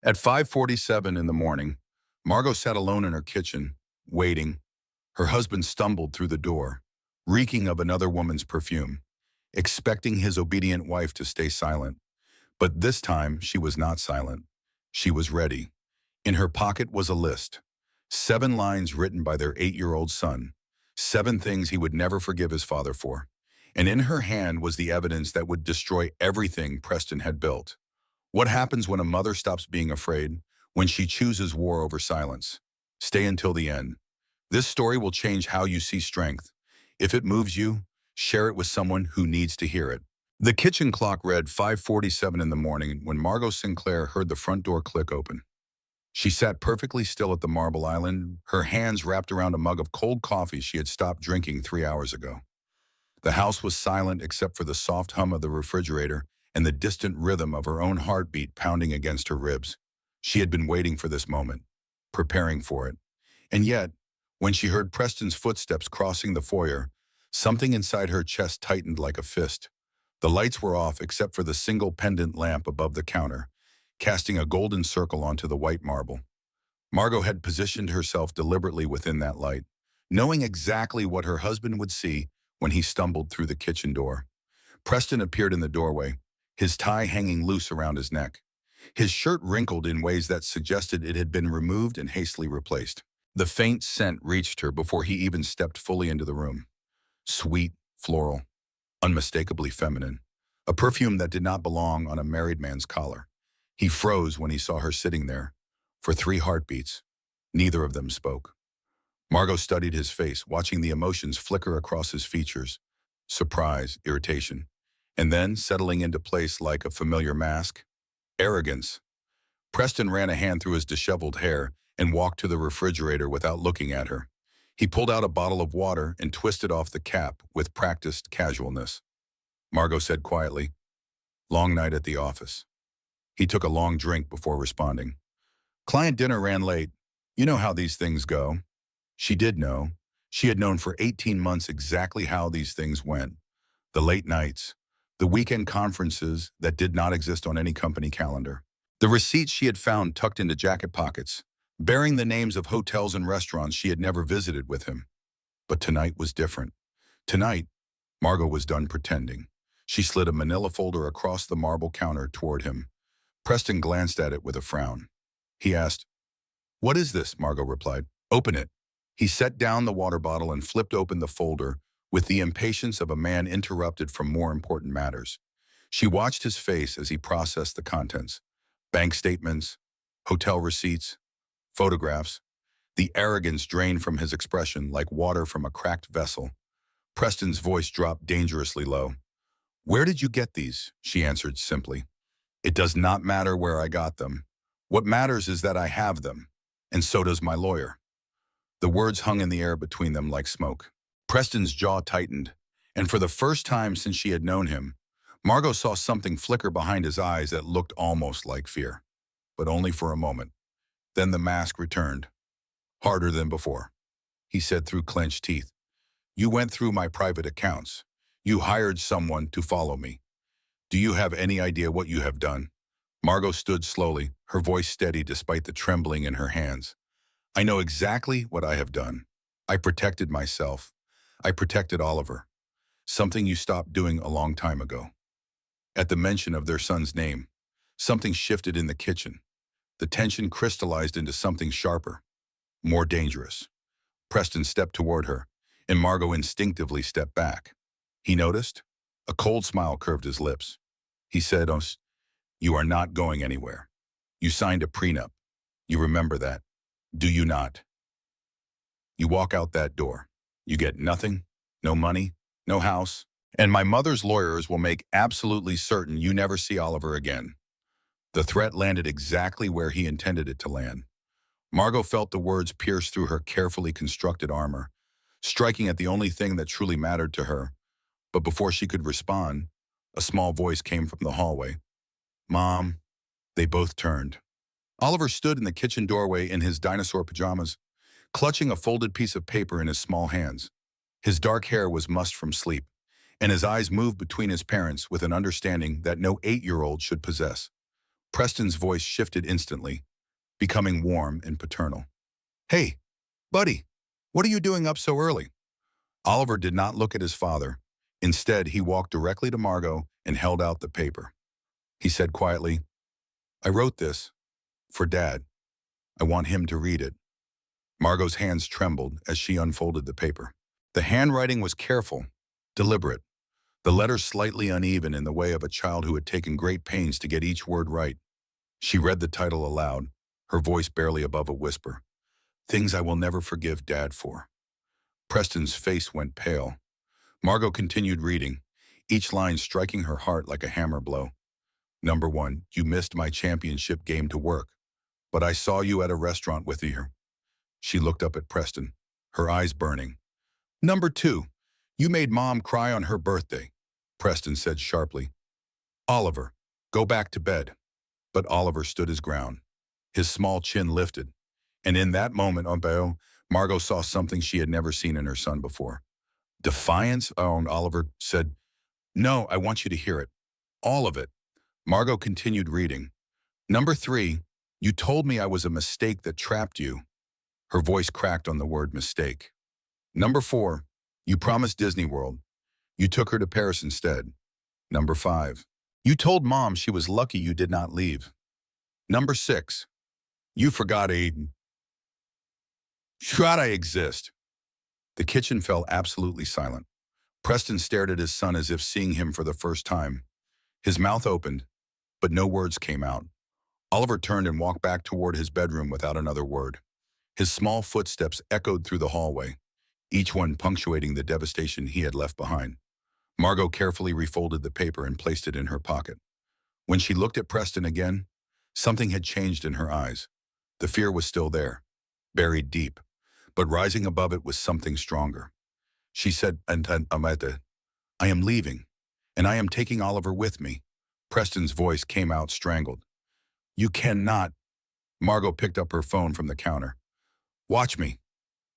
At 5:47 in the morning, Margot sat alone in her kitchen, waiting. Her husband stumbled through the door, reeking of another woman's perfume, expecting his obedient wife to stay silent. But this time, she was not silent. She was ready. In her pocket was a list. 7 lines written by their 8-year-old son. 7 things he would never forgive his father for. And in her hand was the evidence that would destroy everything Preston had built. What happens when a mother stops being afraid? When she chooses war over silence? Stay until the end. This story will change how you see strength. If it moves you, share it with someone who needs to hear it. The kitchen clock read 5:47 in the morning when Margot Sinclair heard the front door click open. She sat perfectly still at the marble island, her hands wrapped around a mug of cold coffee she had stopped drinking 3 hours ago. The house was silent except for the soft hum of the refrigerator and the distant rhythm of her own heartbeat pounding against her ribs. She had been waiting for this moment, preparing for it. And yet, when she heard Preston's footsteps crossing the foyer, something inside her chest tightened like a fist. The lights were off except for the single pendant lamp above the counter, casting a golden circle onto the white marble. Margot had positioned herself deliberately within that light, knowing exactly what her husband would see when he stumbled through the kitchen door. Preston appeared in the doorway, his tie hanging loose around his neck. His shirt wrinkled in ways that suggested it had been removed and hastily replaced. The faint scent reached her before he even stepped fully into the room. Sweet, floral, unmistakably feminine. A perfume that did not belong on a married man's collar. He froze when he saw her sitting there. For 3 heartbeats, neither of them spoke. Margot studied his face, watching the emotions flicker across his features. Surprise, irritation, and then settling into place like a familiar mask. Arrogance. Preston ran a hand through his disheveled hair and walked to the refrigerator without looking at her. He pulled out a bottle of water and twisted off the cap with practiced casualness. Margot said quietly, "Long night at the office." He took a long drink before responding. "Client dinner ran late. You know how these things go." She did know. She had known for 18 months exactly how these things went. The late nights, the weekend conferences that did not exist on any company calendar. The receipts she had found tucked into jacket pockets, bearing the names of hotels and restaurants she had never visited with him. But tonight was different. Tonight, Margot was done pretending. She slid a manila folder across the marble counter toward him. Preston glanced at it with a frown. He asked, "What is this?" Margot replied. "Open it." He set down the water bottle and flipped open the folder with the impatience of a man interrupted from more important matters. She watched his face as he processed the contents. Bank statements, hotel receipts, photographs. The arrogance drained from his expression like water from a cracked vessel. Preston's voice dropped dangerously low. "Where did you get these?" she answered simply. "It does not matter where I got them. What matters is that I have them, and so does my lawyer." The words hung in the air between them like smoke. Preston's jaw tightened, and for the first time since she had known him, Margot saw something flicker behind his eyes that looked almost like fear. But only for a moment. Then the mask returned. "Harder than before," he said through clenched teeth. "You went through my private accounts. You hired someone to follow me. Do you have any idea what you have done?" Margot stood slowly, her voice steady despite the trembling in her hands. "I know exactly what I have done. I protected myself. I protected Oliver. Something you stopped doing a long time ago." At the mention of their son's name, something shifted in the kitchen. The tension crystallized into something sharper, more dangerous. Preston stepped toward her, and Margot instinctively stepped back. He noticed. A cold smile curved his lips. He said, "Oh, you are not going anywhere. You signed a prenup. You remember that, do you not? You walk out that door. You get nothing, no money, no house, and my mother's lawyers will make absolutely certain you never see Oliver again." The threat landed exactly where he intended it to land. Margot felt the words pierce through her carefully constructed armor, striking at the only thing that truly mattered to her. But before she could respond, a small voice came from the hallway. "Mom." They both turned. Oliver stood in the kitchen doorway in his dinosaur pajamas, clutching a folded piece of paper in his small hands. His dark hair was mussed from sleep, and his eyes moved between his parents with an understanding that no 8-year-old should possess. Preston's voice shifted instantly, becoming warm and paternal. Hey, buddy, what are you doing up so early? Oliver did not look at his father. Instead, he walked directly to Margot and held out the paper. He said quietly, I wrote this for Dad. I want him to read it. Margot's hands trembled as she unfolded the paper. The handwriting was careful, deliberate, the letters slightly uneven in the way of a child who had taken great pains to get each word right. She read the title aloud, her voice barely above a whisper. Things I will never forgive Dad for. Preston's face went pale. Margot continued reading, each line striking her heart like a hammer blow. Number 1, you missed my championship game to work, but I saw you at a restaurant with her. She looked up at Preston, her eyes burning. Number 2, you made Mom cry on her birthday, Preston said sharply. Oliver, go back to bed. But Oliver stood his ground. His small chin lifted, and in that moment, Margot saw something she had never seen in her son before. Defiance? Oliver said, No, I want you to hear it. All of it. Margot continued reading. Number 3, you told me I was a mistake that trapped you. Her voice cracked on the word mistake. Number 4, you promised Disney World. You took her to Paris instead. Number 5, you told Mom she was lucky you did not leave. Number 6, you forgot Aiden. Should I exist? The kitchen fell absolutely silent. Preston stared at his son as if seeing him for the first time. His mouth opened, but no words came out. Oliver turned and walked back toward his bedroom without another word. His small footsteps echoed through the hallway, each one punctuating the devastation he had left behind. Margot carefully refolded the paper and placed it in her pocket. When she looked at Preston again, something had changed in her eyes. The fear was still there, buried deep, but rising above it was something stronger. She said, I am leaving, and I am taking Oliver with me. Preston's voice came out strangled. You cannot. Margot picked up her phone from the counter. Watch me.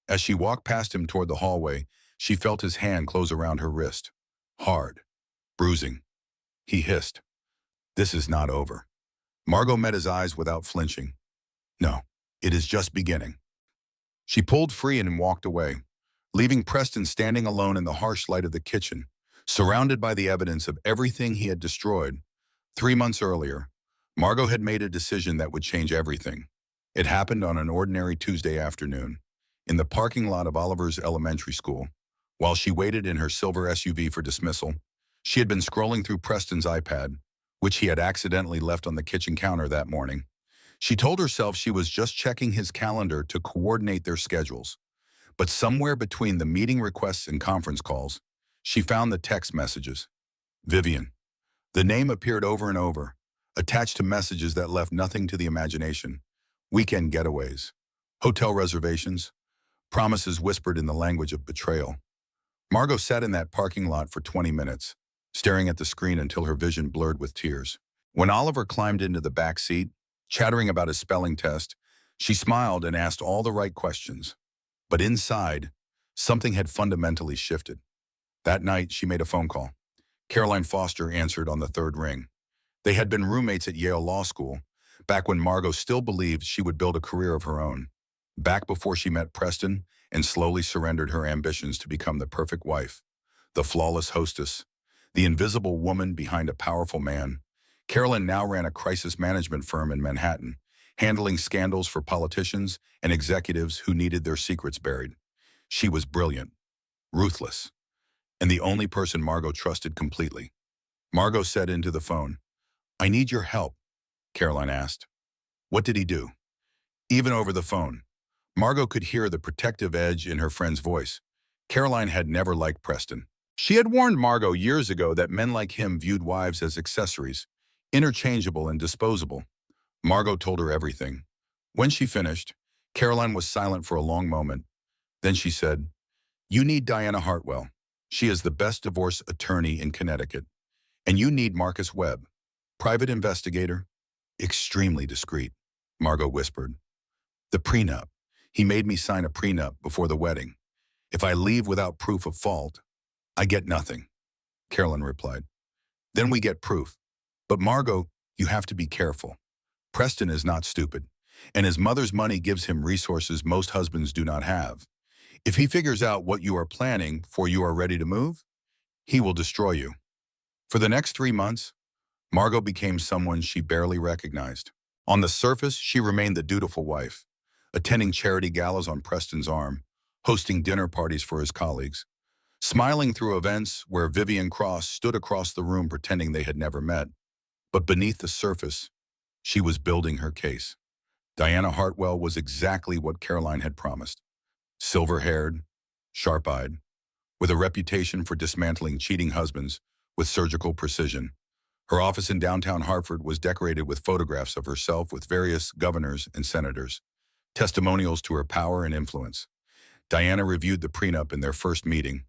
As she walked past him toward the hallway, she felt his hand close around her wrist. Hard, bruising. He hissed, This is not over. Margot met his eyes without flinching. No, it is just beginning. She pulled free and walked away, leaving Preston standing alone in the harsh light of the kitchen, surrounded by the evidence of everything he had destroyed. 3 months earlier, Margot had made a decision that would change everything. It happened on an ordinary Tuesday afternoon, in the parking lot of Oliver's elementary school. While she waited in her silver SUV for dismissal, she had been scrolling through Preston's iPad, which he had accidentally left on the kitchen counter that morning. She told herself she was just checking his calendar to coordinate their schedules. But somewhere between the meeting requests and conference calls, she found the text messages. Vivian. The name appeared over and over, attached to messages that left nothing to the imagination. Weekend getaways, hotel reservations, promises whispered in the language of betrayal. Margot sat in that parking lot for 20 minutes, staring at the screen until her vision blurred with tears. When Oliver climbed into the back seat, chattering about his spelling test, she smiled and asked all the right questions. But inside, something had fundamentally shifted. That night, she made a phone call. Caroline Foster answered on the third ring. They had been roommates at Yale Law School, back when Margot still believed she would build a career of her own. Back before she met Preston and slowly surrendered her ambitions to become the perfect wife, the flawless hostess, the invisible woman behind a powerful man. Caroline now ran a crisis management firm in Manhattan, handling scandals for politicians and executives who needed their secrets buried. She was brilliant, ruthless, and the only person Margot trusted completely. Margot said into the phone, I need your help, Caroline asked. What did he do? Even over the phone, Margot could hear the protective edge in her friend's voice. Caroline had never liked Preston. She had warned Margot years ago that men like him viewed wives as accessories, interchangeable and disposable. Margot told her everything. When she finished, Caroline was silent for a long moment. Then she said, You need Diana Hartwell. She is the best divorce attorney in Connecticut. And you need Marcus Webb, private investigator, extremely discreet, Margot whispered. The prenup. He made me sign a prenup before the wedding. If I leave without proof of fault, I get nothing, Caroline replied. Then we get proof. But Margot, you have to be careful. Preston is not stupid, and his mother's money gives him resources most husbands do not have. If he figures out what you are planning before you are ready to move, he will destroy you. For the next 3 months, Margot became someone she barely recognized. On the surface, she remained the dutiful wife, attending charity galas on Preston's arm, hosting dinner parties for his colleagues, smiling through events where Vivian Cross stood across the room pretending they had never met. But beneath the surface, she was building her case. Diana Hartwell was exactly what Caroline had promised. Silver-haired, sharp-eyed, with a reputation for dismantling cheating husbands with surgical precision. Her office in downtown Hartford was decorated with photographs of herself with various governors and senators, testimonials to her power and influence. Diana reviewed the prenup in their first meeting.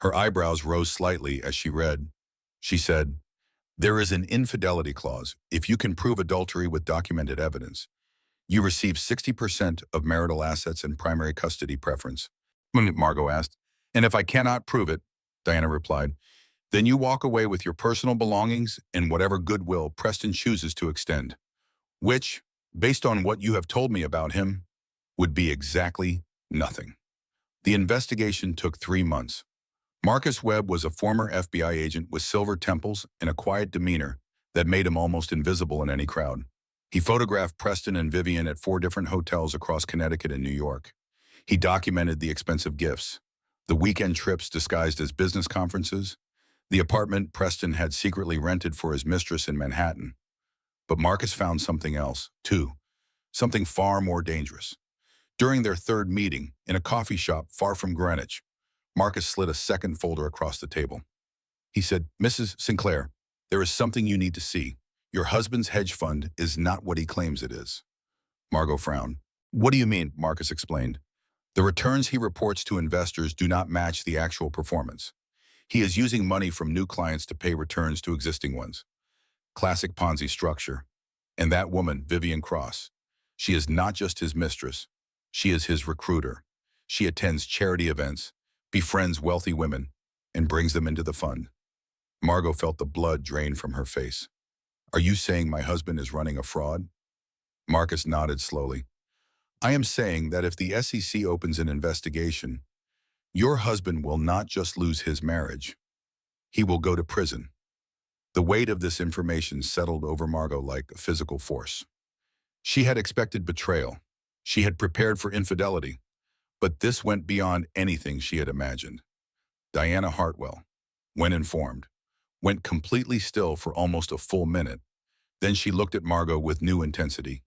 Her eyebrows rose slightly as she read. She said, "There is an infidelity clause. If you can prove adultery with documented evidence, you receive 60% of marital assets and primary custody preference." Margot asked. "And if I cannot prove it," Diana replied, "then you walk away with your personal belongings and whatever goodwill Preston chooses to extend, which, based on what you have told me about him, would be exactly nothing." The investigation took 3 months. Marcus Webb was a former FBI agent with silver temples and a quiet demeanor that made him almost invisible in any crowd. He photographed Preston and Vivian at 4 different hotels across Connecticut and New York. He documented the expensive gifts, the weekend trips disguised as business conferences, the apartment Preston had secretly rented for his mistress in Manhattan. But Marcus found something else, too, something far more dangerous. During their third meeting, in a coffee shop far from Greenwich, Marcus slid a second folder across the table. He said, "Mrs. Sinclair, there is something you need to see. Your husband's hedge fund is not what he claims it is." Margot frowned. "What do you mean?" Marcus explained. "The returns he reports to investors do not match the actual performance. He is using money from new clients to pay returns to existing ones. Classic Ponzi structure. And that woman, Vivian Cross, she is not just his mistress. She is his recruiter. She attends charity events, befriends wealthy women, and brings them into the fund." Margot felt the blood drain from her face. "Are you saying my husband is running a fraud?" Marcus nodded slowly. "I am saying that if the SEC opens an investigation, your husband will not just lose his marriage. He will go to prison." The weight of this information settled over Margot like a physical force. She had expected betrayal. She had prepared for infidelity. But this went beyond anything she had imagined. Diana Hartwell, when informed, went completely still for almost a full minute. Then she looked at Margot with new intensity.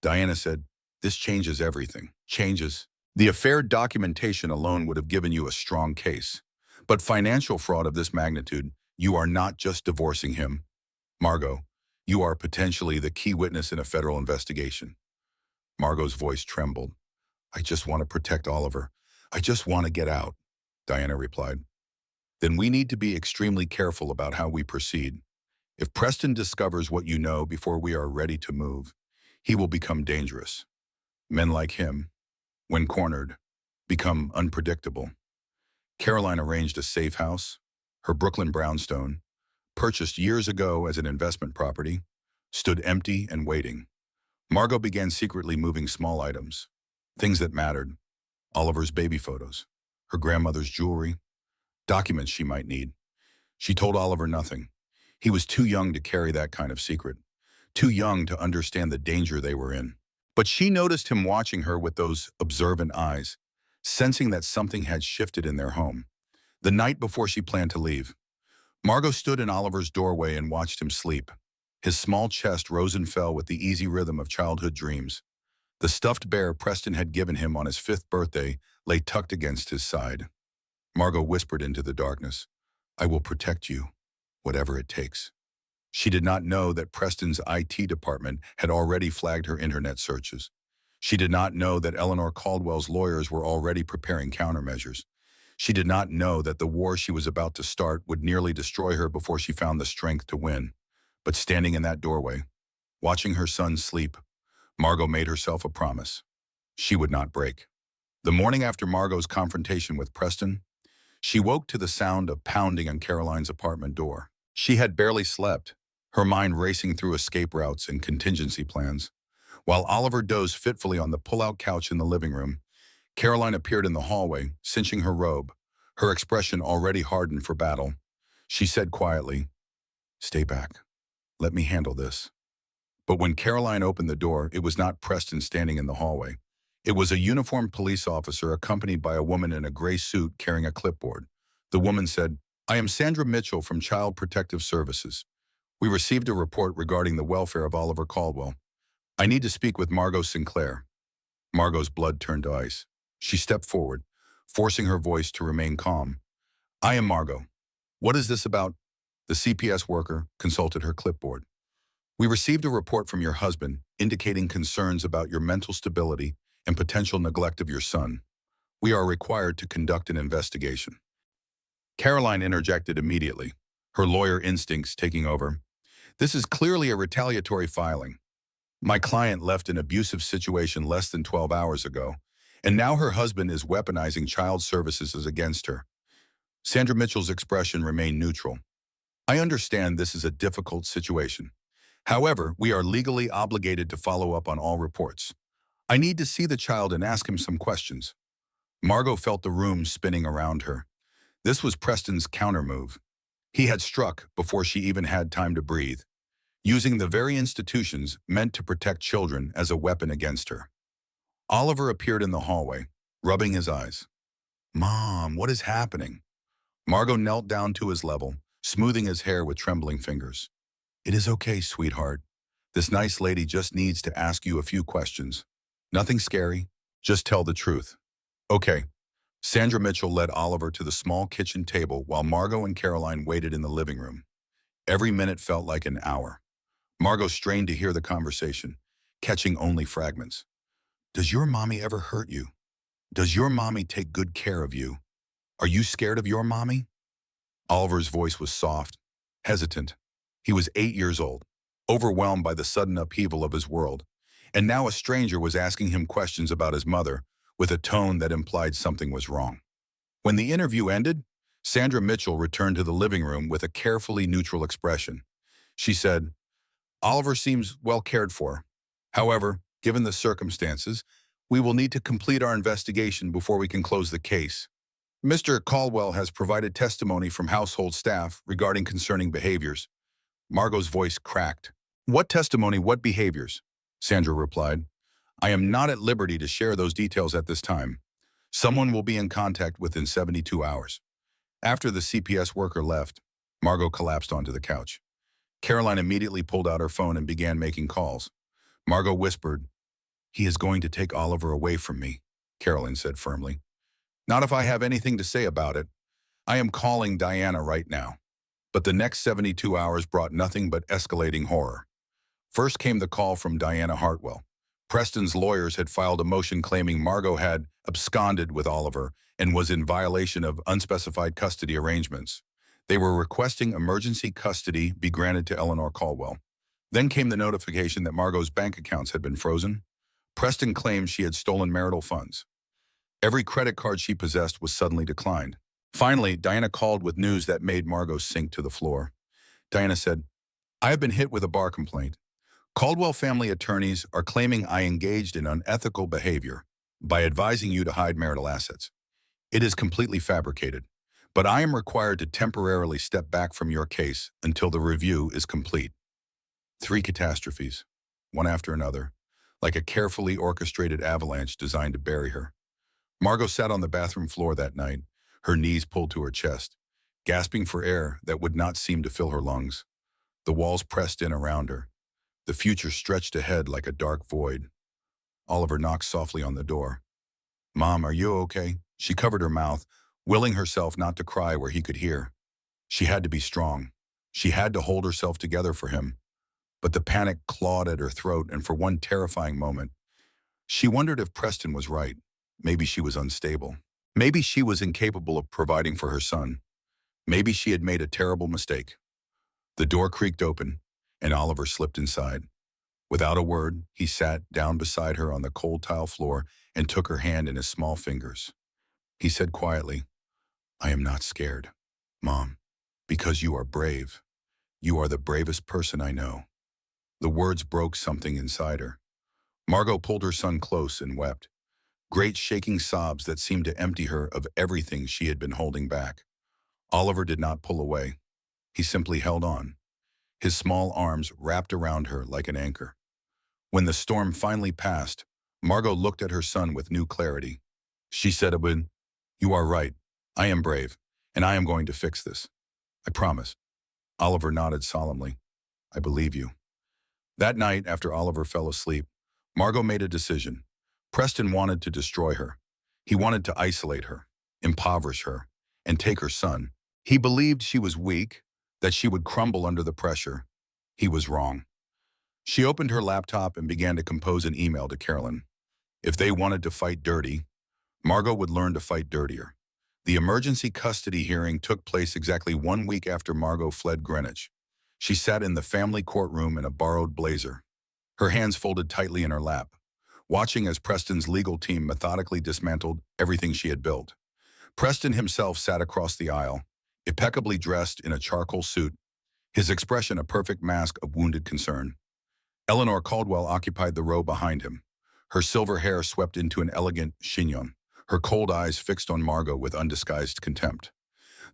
Diana said, "This changes everything." Changes. The affair documentation alone would have given you a strong case. But financial fraud of this magnitude, you are not just divorcing him. Margot, you are potentially the key witness in a federal investigation. Margot's voice trembled. "I just want to protect Oliver. I just want to get out," Diana replied. "Then we need to be extremely careful about how we proceed. If Preston discovers what you know before we are ready to move, he will become dangerous. Men like him, when cornered, become unpredictable." Caroline arranged a safe house, her Brooklyn brownstone, purchased years ago as an investment property, stood empty and waiting. Margot began secretly moving small items, things that mattered: Oliver's baby photos, her grandmother's jewelry, documents she might need. She told Oliver nothing. He was too young to carry that kind of secret, too young to understand the danger they were in. But she noticed him watching her with those observant eyes, sensing that something had shifted in their home. The night before she planned to leave, Margot stood in Oliver's doorway and watched him sleep. His small chest rose and fell with the easy rhythm of childhood dreams. The stuffed bear Preston had given him on his 5th birthday lay tucked against his side. Margot whispered into the darkness, "I will protect you, whatever it takes." She did not know that Preston's IT department had already flagged her internet searches. She did not know that Eleanor Caldwell's lawyers were already preparing countermeasures. She did not know that the war she was about to start would nearly destroy her before she found the strength to win. But standing in that doorway, watching her son sleep, Margot made herself a promise. She would not break. The morning after Margot's confrontation with Preston, she woke to the sound of pounding on Caroline's apartment door. She had barely slept, her mind racing through escape routes and contingency plans. While Oliver dozed fitfully on the pull-out couch in the living room, Caroline appeared in the hallway, cinching her robe, her expression already hardened for battle. She said quietly, "Stay back. Let me handle this." But when Caroline opened the door, it was not Preston standing in the hallway. It was a uniformed police officer accompanied by a woman in a gray suit carrying a clipboard. The woman said, "I am Sandra Mitchell from Child Protective Services. We received a report regarding the welfare of Oliver Caldwell. I need to speak with Margot Sinclair." Margot's blood turned to ice. She stepped forward, forcing her voice to remain calm. "I am Margot. What is this about?" The CPS worker consulted her clipboard. "We received a report from your husband indicating concerns about your mental stability and potential neglect of your son. We are required to conduct an investigation." Caroline interjected immediately, her lawyer instincts taking over. "This is clearly a retaliatory filing. My client left an abusive situation less than 12 hours ago, and now her husband is weaponizing child services against her." Sandra Mitchell's expression remained neutral. "I understand this is a difficult situation. However, we are legally obligated to follow up on all reports. I need to see the child and ask him some questions." Margot felt the room spinning around her. This was Preston's countermove. He had struck before she even had time to breathe, using the very institutions meant to protect children as a weapon against her. Oliver appeared in the hallway, rubbing his eyes. "Mom, what is happening?" Margot knelt down to his level, smoothing his hair with trembling fingers. "It is okay, sweetheart. This nice lady just needs to ask you a few questions. Nothing scary. Just tell the truth." "Okay." Sandra Mitchell led Oliver to the small kitchen table while Margot and Caroline waited in the living room. Every minute felt like an hour. Margot strained to hear the conversation, catching only fragments. "Does your mommy ever hurt you? Does your mommy take good care of you? Are you scared of your mommy?" Oliver's voice was soft, hesitant. He was 8 years old, overwhelmed by the sudden upheaval of his world, and now a stranger was asking him questions about his mother with a tone that implied something was wrong. When the interview ended, Sandra Mitchell returned to the living room with a carefully neutral expression. She said, "Oliver seems well cared for. However, given the circumstances, we will need to complete our investigation before we can close the case. Mr. Caldwell has provided testimony from household staff regarding concerning behaviors." Margot's voice cracked. "What testimony, what behaviors?" Sandra replied. "I am not at liberty to share those details at this time. Someone will be in contact within 72 hours. After the CPS worker left, Margot collapsed onto the couch. Caroline immediately pulled out her phone and began making calls. Margot whispered, "He is going to take Oliver away from me," Caroline said firmly. "Not if I have anything to say about it. I am calling Diana right now." But the next 72 hours brought nothing but escalating horror. First came the call from Diana Hartwell. Preston's lawyers had filed a motion claiming Margot had absconded with Oliver and was in violation of unspecified custody arrangements. They were requesting emergency custody be granted to Eleanor Caldwell. Then came the notification that Margot's bank accounts had been frozen. Preston claimed she had stolen marital funds. Every credit card she possessed was suddenly declined. Finally, Diana called with news that made Margot sink to the floor. Diana said, "I have been hit with a bar complaint. Caldwell family attorneys are claiming I engaged in unethical behavior by advising you to hide marital assets. It is completely fabricated, but I am required to temporarily step back from your case until the review is complete." 3 catastrophes, one after another, like a carefully orchestrated avalanche designed to bury her. Margot sat on the bathroom floor that night, her knees pulled to her chest, gasping for air that would not seem to fill her lungs. The walls pressed in around her. The future stretched ahead like a dark void. Oliver knocked softly on the door. "Mom, are you okay?" She covered her mouth, willing herself not to cry where he could hear. She had to be strong. She had to hold herself together for him. But the panic clawed at her throat, and for one terrifying moment, she wondered if Preston was right. Maybe she was unstable. Maybe she was incapable of providing for her son. Maybe she had made a terrible mistake. The door creaked open, and Oliver slipped inside. Without a word, he sat down beside her on the cold tile floor and took her hand in his small fingers. He said quietly, "I am not scared, Mom, because you are brave. You are the bravest person I know. The words broke something inside her. Margot pulled her son close and wept, great shaking sobs that seemed to empty her of everything she had been holding back. Oliver did not pull away. He simply held on, his small arms wrapped around her like an anchor. When the storm finally passed, Margot looked at her son with new clarity. She said, "Abin, you are right. I am brave, and I am going to fix this. I promise." Oliver nodded solemnly. "I believe you." That night, after Oliver fell asleep, Margot made a decision. Preston wanted to destroy her. He wanted to isolate her, impoverish her, and take her son. He believed she was weak, that she would crumble under the pressure. He was wrong. She opened her laptop and began to compose an email to Carolyn. If they wanted to fight dirty, Margot would learn to fight dirtier. The emergency custody hearing took place exactly 1 week after Margot fled Greenwich. She sat in the family courtroom in a borrowed blazer, her hands folded tightly in her lap, watching as Preston's legal team methodically dismantled everything she had built. Preston himself sat across the aisle, impeccably dressed in a charcoal suit, his expression a perfect mask of wounded concern. Eleanor Caldwell occupied the row behind him, her silver hair swept into an elegant chignon, her cold eyes fixed on Margot with undisguised contempt.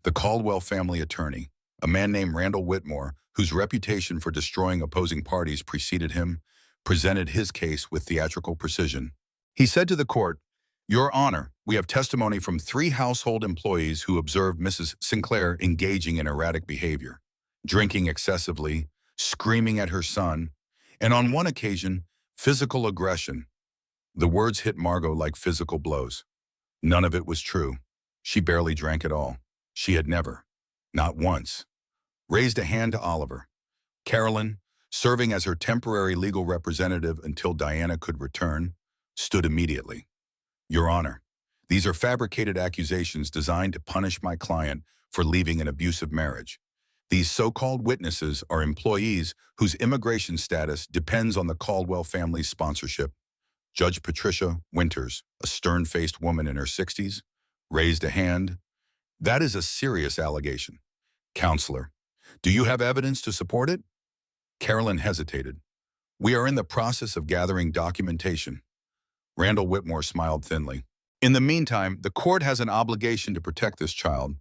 The Caldwell family attorney, a man named Randall Whitmore, whose reputation for destroying opposing parties preceded him, presented his case with theatrical precision. He said to the court, "Your Honor, we have testimony from 3 household employees who observed Mrs. Sinclair engaging in erratic behavior, drinking excessively, screaming at her son, and on one occasion, physical aggression." The words hit Margot like physical blows. None of it was true. She barely drank at all. She had never, not once, raised a hand to Oliver. Carolyn, serving as her temporary legal representative until Diana could return, stood immediately. "Your Honor, these are fabricated accusations designed to punish my client for leaving an abusive marriage. These so-called witnesses are employees whose immigration status depends on the Caldwell family's sponsorship." Judge Patricia Winters, a stern-faced woman in her 60s, raised a hand. "That is a serious allegation. Counselor, do you have evidence to support it?" Carolyn hesitated. "We are in the process of gathering documentation." Randall Whitmore smiled thinly. "In the meantime, the court has an obligation to protect this child.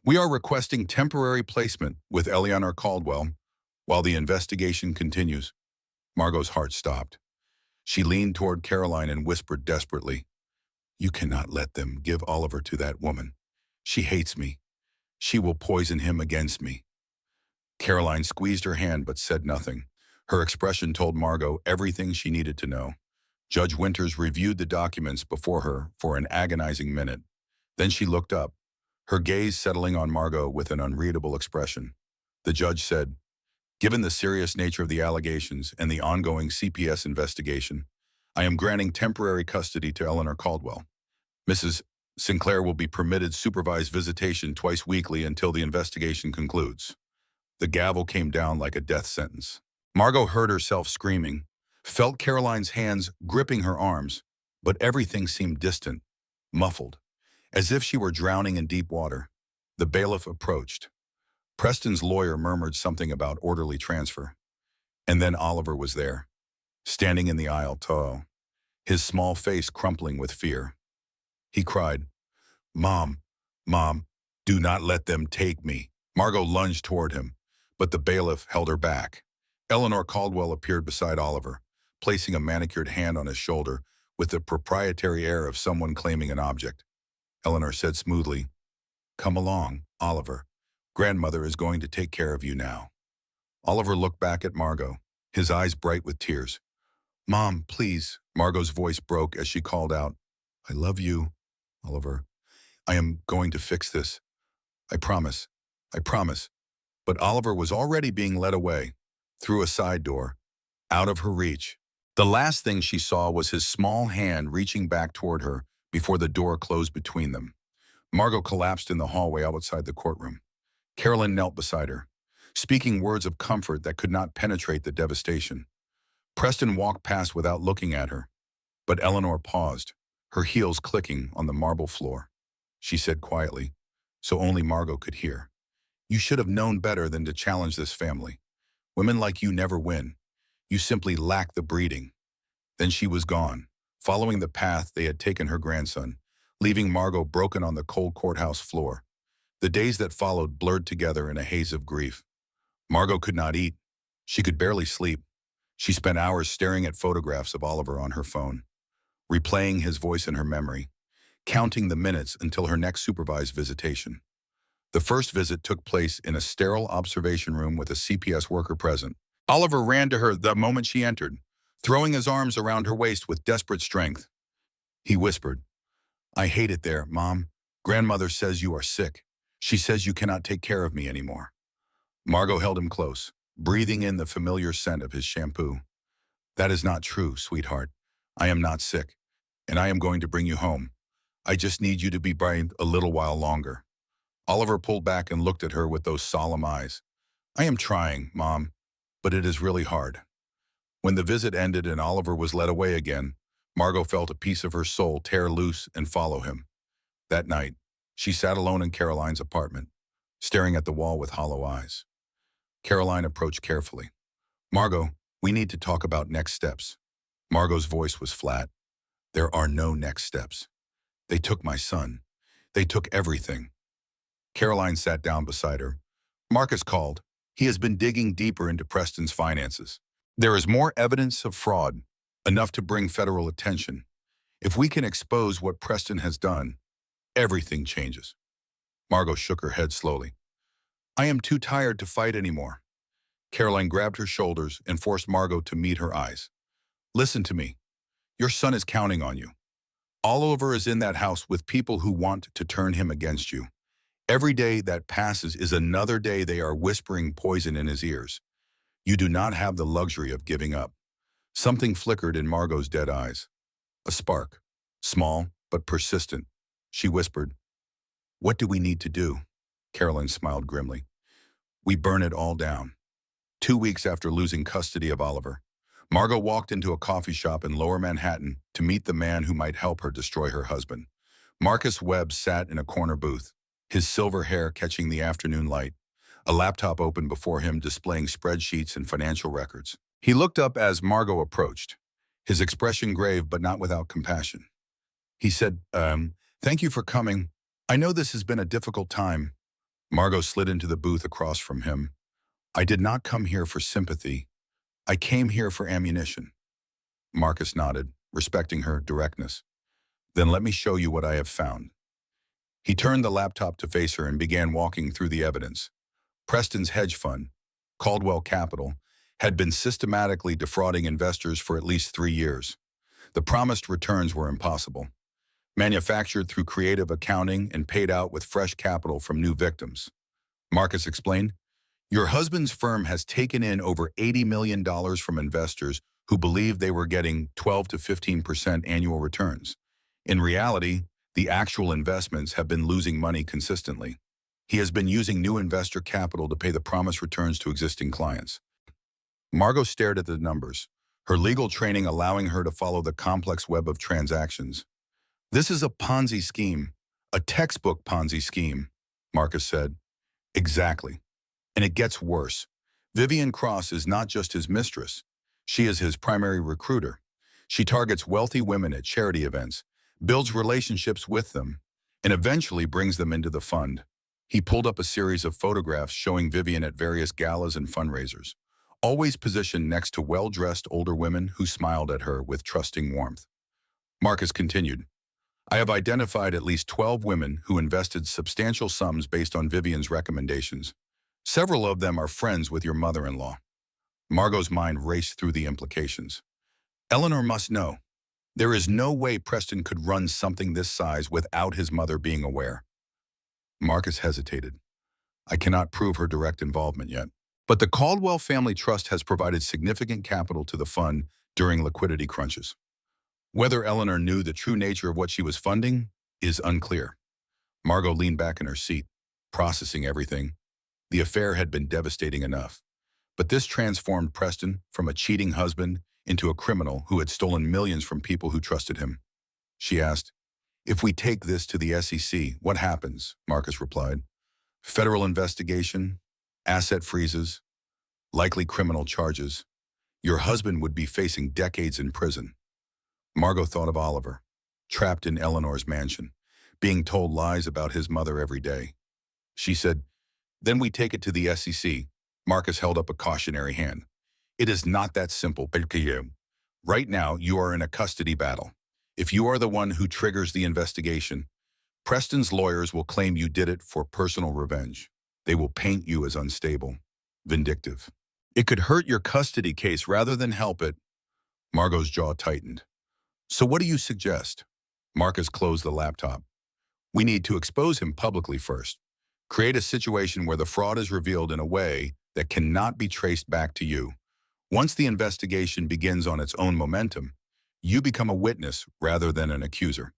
We are requesting temporary placement with Eleanor Caldwell while the investigation continues." Margot's heart stopped. She leaned toward Caroline and whispered desperately, "You cannot let them give Oliver to that woman. She hates me. She will poison him against me." Caroline squeezed her hand but said nothing. Her expression told Margot everything she needed to know. Judge Winters reviewed the documents before her for an agonizing minute. Then she looked up, her gaze settling on Margot with an unreadable expression. The judge said, "Given the serious nature of the allegations and the ongoing CPS investigation, I am granting temporary custody to Eleanor Caldwell. Mrs. Sinclair will be permitted supervised visitation twice weekly until the investigation concludes." The gavel came down like a death sentence. Margot heard herself screaming, felt Caroline's hands gripping her arms, but everything seemed distant, muffled, as if she were drowning in deep water. The bailiff approached. Preston's lawyer murmured something about orderly transfer. And then Oliver was there, standing in the aisle tall, his small face crumpling with fear. He cried, "Mom, Mom, do not let them take me." Margot lunged toward him, but the bailiff held her back. Eleanor Caldwell appeared beside Oliver, placing a manicured hand on his shoulder with the proprietary air of someone claiming an object. Eleanor said smoothly, "Come along, Oliver. Grandmother is going to take care of you now." Oliver looked back at Margot, his eyes bright with tears. "Mom, please." Margot's voice broke as she called out, "I love you, Oliver. I am going to fix this. I promise. I promise." But Oliver was already being led away, through a side door, out of her reach. The last thing she saw was his small hand reaching back toward her before the door closed between them. Margot collapsed in the hallway outside the courtroom. Carolyn knelt beside her, speaking words of comfort that could not penetrate the devastation. Preston walked past without looking at her, but Eleanor paused, her heels clicking on the marble floor. She said quietly, so only Margot could hear, You should have known better than to challenge this family. Women like you never win. You simply lack the breeding. Then she was gone, following the path they had taken her grandson, leaving Margot broken on the cold courthouse floor. The days that followed blurred together in a haze of grief. Margot could not eat. She could barely sleep. She spent hours staring at photographs of Oliver on her phone, replaying his voice in her memory, counting the minutes until her next supervised visitation. The first visit took place in a sterile observation room with a CPS worker present. Oliver ran to her the moment she entered, throwing his arms around her waist with desperate strength. He whispered, "I hate it there, Mom. Grandmother says you are sick. She says you cannot take care of me anymore." Margot held him close, breathing in the familiar scent of his shampoo. "That is not true, sweetheart. I am not sick, and I am going to bring you home. I just need you to be brave a little while longer." Oliver pulled back and looked at her with those solemn eyes. "I am trying, Mom, but it is really hard." When the visit ended and Oliver was led away again, Margot felt a piece of her soul tear loose and follow him. That night, she sat alone in Caroline's apartment, staring at the wall with hollow eyes. Caroline approached carefully. "Margot, we need to talk about next steps." Margot's voice was flat. "There are no next steps. They took my son. They took everything." Caroline sat down beside her. "Marcus called. He has been digging deeper into Preston's finances. There is more evidence of fraud, enough to bring federal attention. If we can expose what Preston has done, everything changes." Margot shook her head slowly. "I am too tired to fight anymore." Caroline grabbed her shoulders and forced Margot to meet her eyes. "Listen to me. Your son is counting on you. Oliver is in that house with people who want to turn him against you. Every day that passes is another day they are whispering poison in his ears. You do not have the luxury of giving up." Something flickered in Margot's dead eyes. A spark, small but persistent. She whispered, "What do we need to do?" Caroline smiled grimly. "We burn it all down." 2 weeks after losing custody of Oliver, Margot walked into a coffee shop in Lower Manhattan to meet the man who might help her destroy her husband. Marcus Webb sat in a corner booth, his silver hair catching the afternoon light, a laptop open before him displaying spreadsheets and financial records. He looked up as Margot approached, his expression grave but not without compassion. He said, "Thank you for coming. I know this has been a difficult time." Margot slid into the booth across from him. "I did not come here for sympathy. I came here for ammunition." Marcus nodded, respecting her directness. "Then let me show you what I have found." He turned the laptop to face her and began walking through the evidence. Preston's hedge fund, Caldwell Capital, had been systematically defrauding investors for at least 3 years. The promised returns were impossible. Manufactured through creative accounting and paid out with fresh capital from new victims. Marcus explained, "Your husband's firm has taken in over $80 million from investors who believed they were getting 12 to 15% annual returns. In reality, the actual investments have been losing money consistently. He has been using new investor capital to pay the promised returns to existing clients." Margot stared at the numbers, her legal training allowing her to follow the complex web of transactions. "This is a Ponzi scheme, a textbook Ponzi scheme," Marcus said. "Exactly. And it gets worse. Vivian Cross is not just his mistress. She is his primary recruiter. She targets wealthy women at charity events, builds relationships with them, and eventually brings them into the fund." He pulled up a series of photographs showing Vivian at various galas and fundraisers, always positioned next to well-dressed older women who smiled at her with trusting warmth. Marcus continued, "I have identified at least 12 women who invested substantial sums based on Vivian's recommendations. Several of them are friends with your mother-in-law." Margot's mind raced through the implications. Eleanor must know. There is no way Preston could run something this size without his mother being aware. Marcus hesitated. "I cannot prove her direct involvement yet. But the Caldwell Family Trust has provided significant capital to the fund during liquidity crunches. Whether Eleanor knew the true nature of what she was funding is unclear." Margot leaned back in her seat, processing everything. The affair had been devastating enough, but this transformed Preston from a cheating husband into a criminal who had stolen millions from people who trusted him. She asked, "If we take this to the SEC, what happens?" Marcus replied, Federal investigation, asset freezes, likely criminal charges. Your husband would be facing decades in prison. Margot thought of Oliver, trapped in Eleanor's mansion, being told lies about his mother every day. She said, "Then we take it to the SEC." Marcus held up a cautionary hand. "It is not that simple, you. Right now, you are in a custody battle. If you are the one who triggers the investigation, Preston's lawyers will claim you did it for personal revenge. They will paint you as unstable, vindictive. It could hurt your custody case rather than help it." Margot's jaw tightened. "So what do you suggest?" Marcus closed the laptop. "We need to expose him publicly first. Create a situation where the fraud is revealed in a way that cannot be traced back to you. Once the investigation begins on its own momentum, you become a witness rather than an accuser."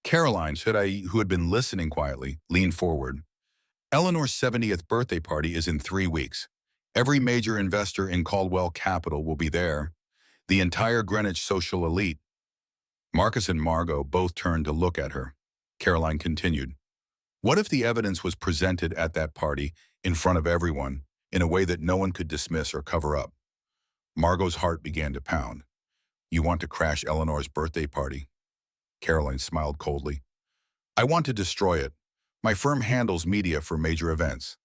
Caroline, who had been listening quietly, leaned forward. "Eleanor's 70th birthday party is in 3 weeks. Every major investor in Caldwell Capital will be there. The entire Greenwich social elite." Marcus and Margot both turned to look at her. Caroline continued, "What if the evidence was presented at that party in front of everyone in a way that no one could dismiss or cover up?" Margot's heart began to pound. "You want to crash Eleanor's birthday party?" Caroline smiled coldly. "I want to destroy it. My firm handles media for major events.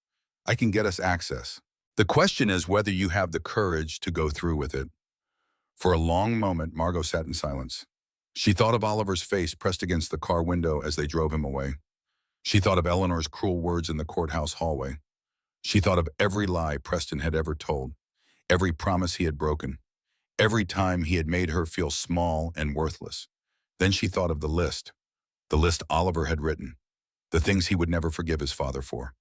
I can get us access. The question is whether you have the courage to go through with it." For a long moment, Margot sat in silence. She thought of Oliver's face pressed against the car window as they drove him away. She thought of Eleanor's cruel words in the courthouse hallway. She thought of every lie Preston had ever told, every promise he had broken, every time he had made her feel small and worthless. Then she thought of the list Oliver had written, the things he would never forgive his father for.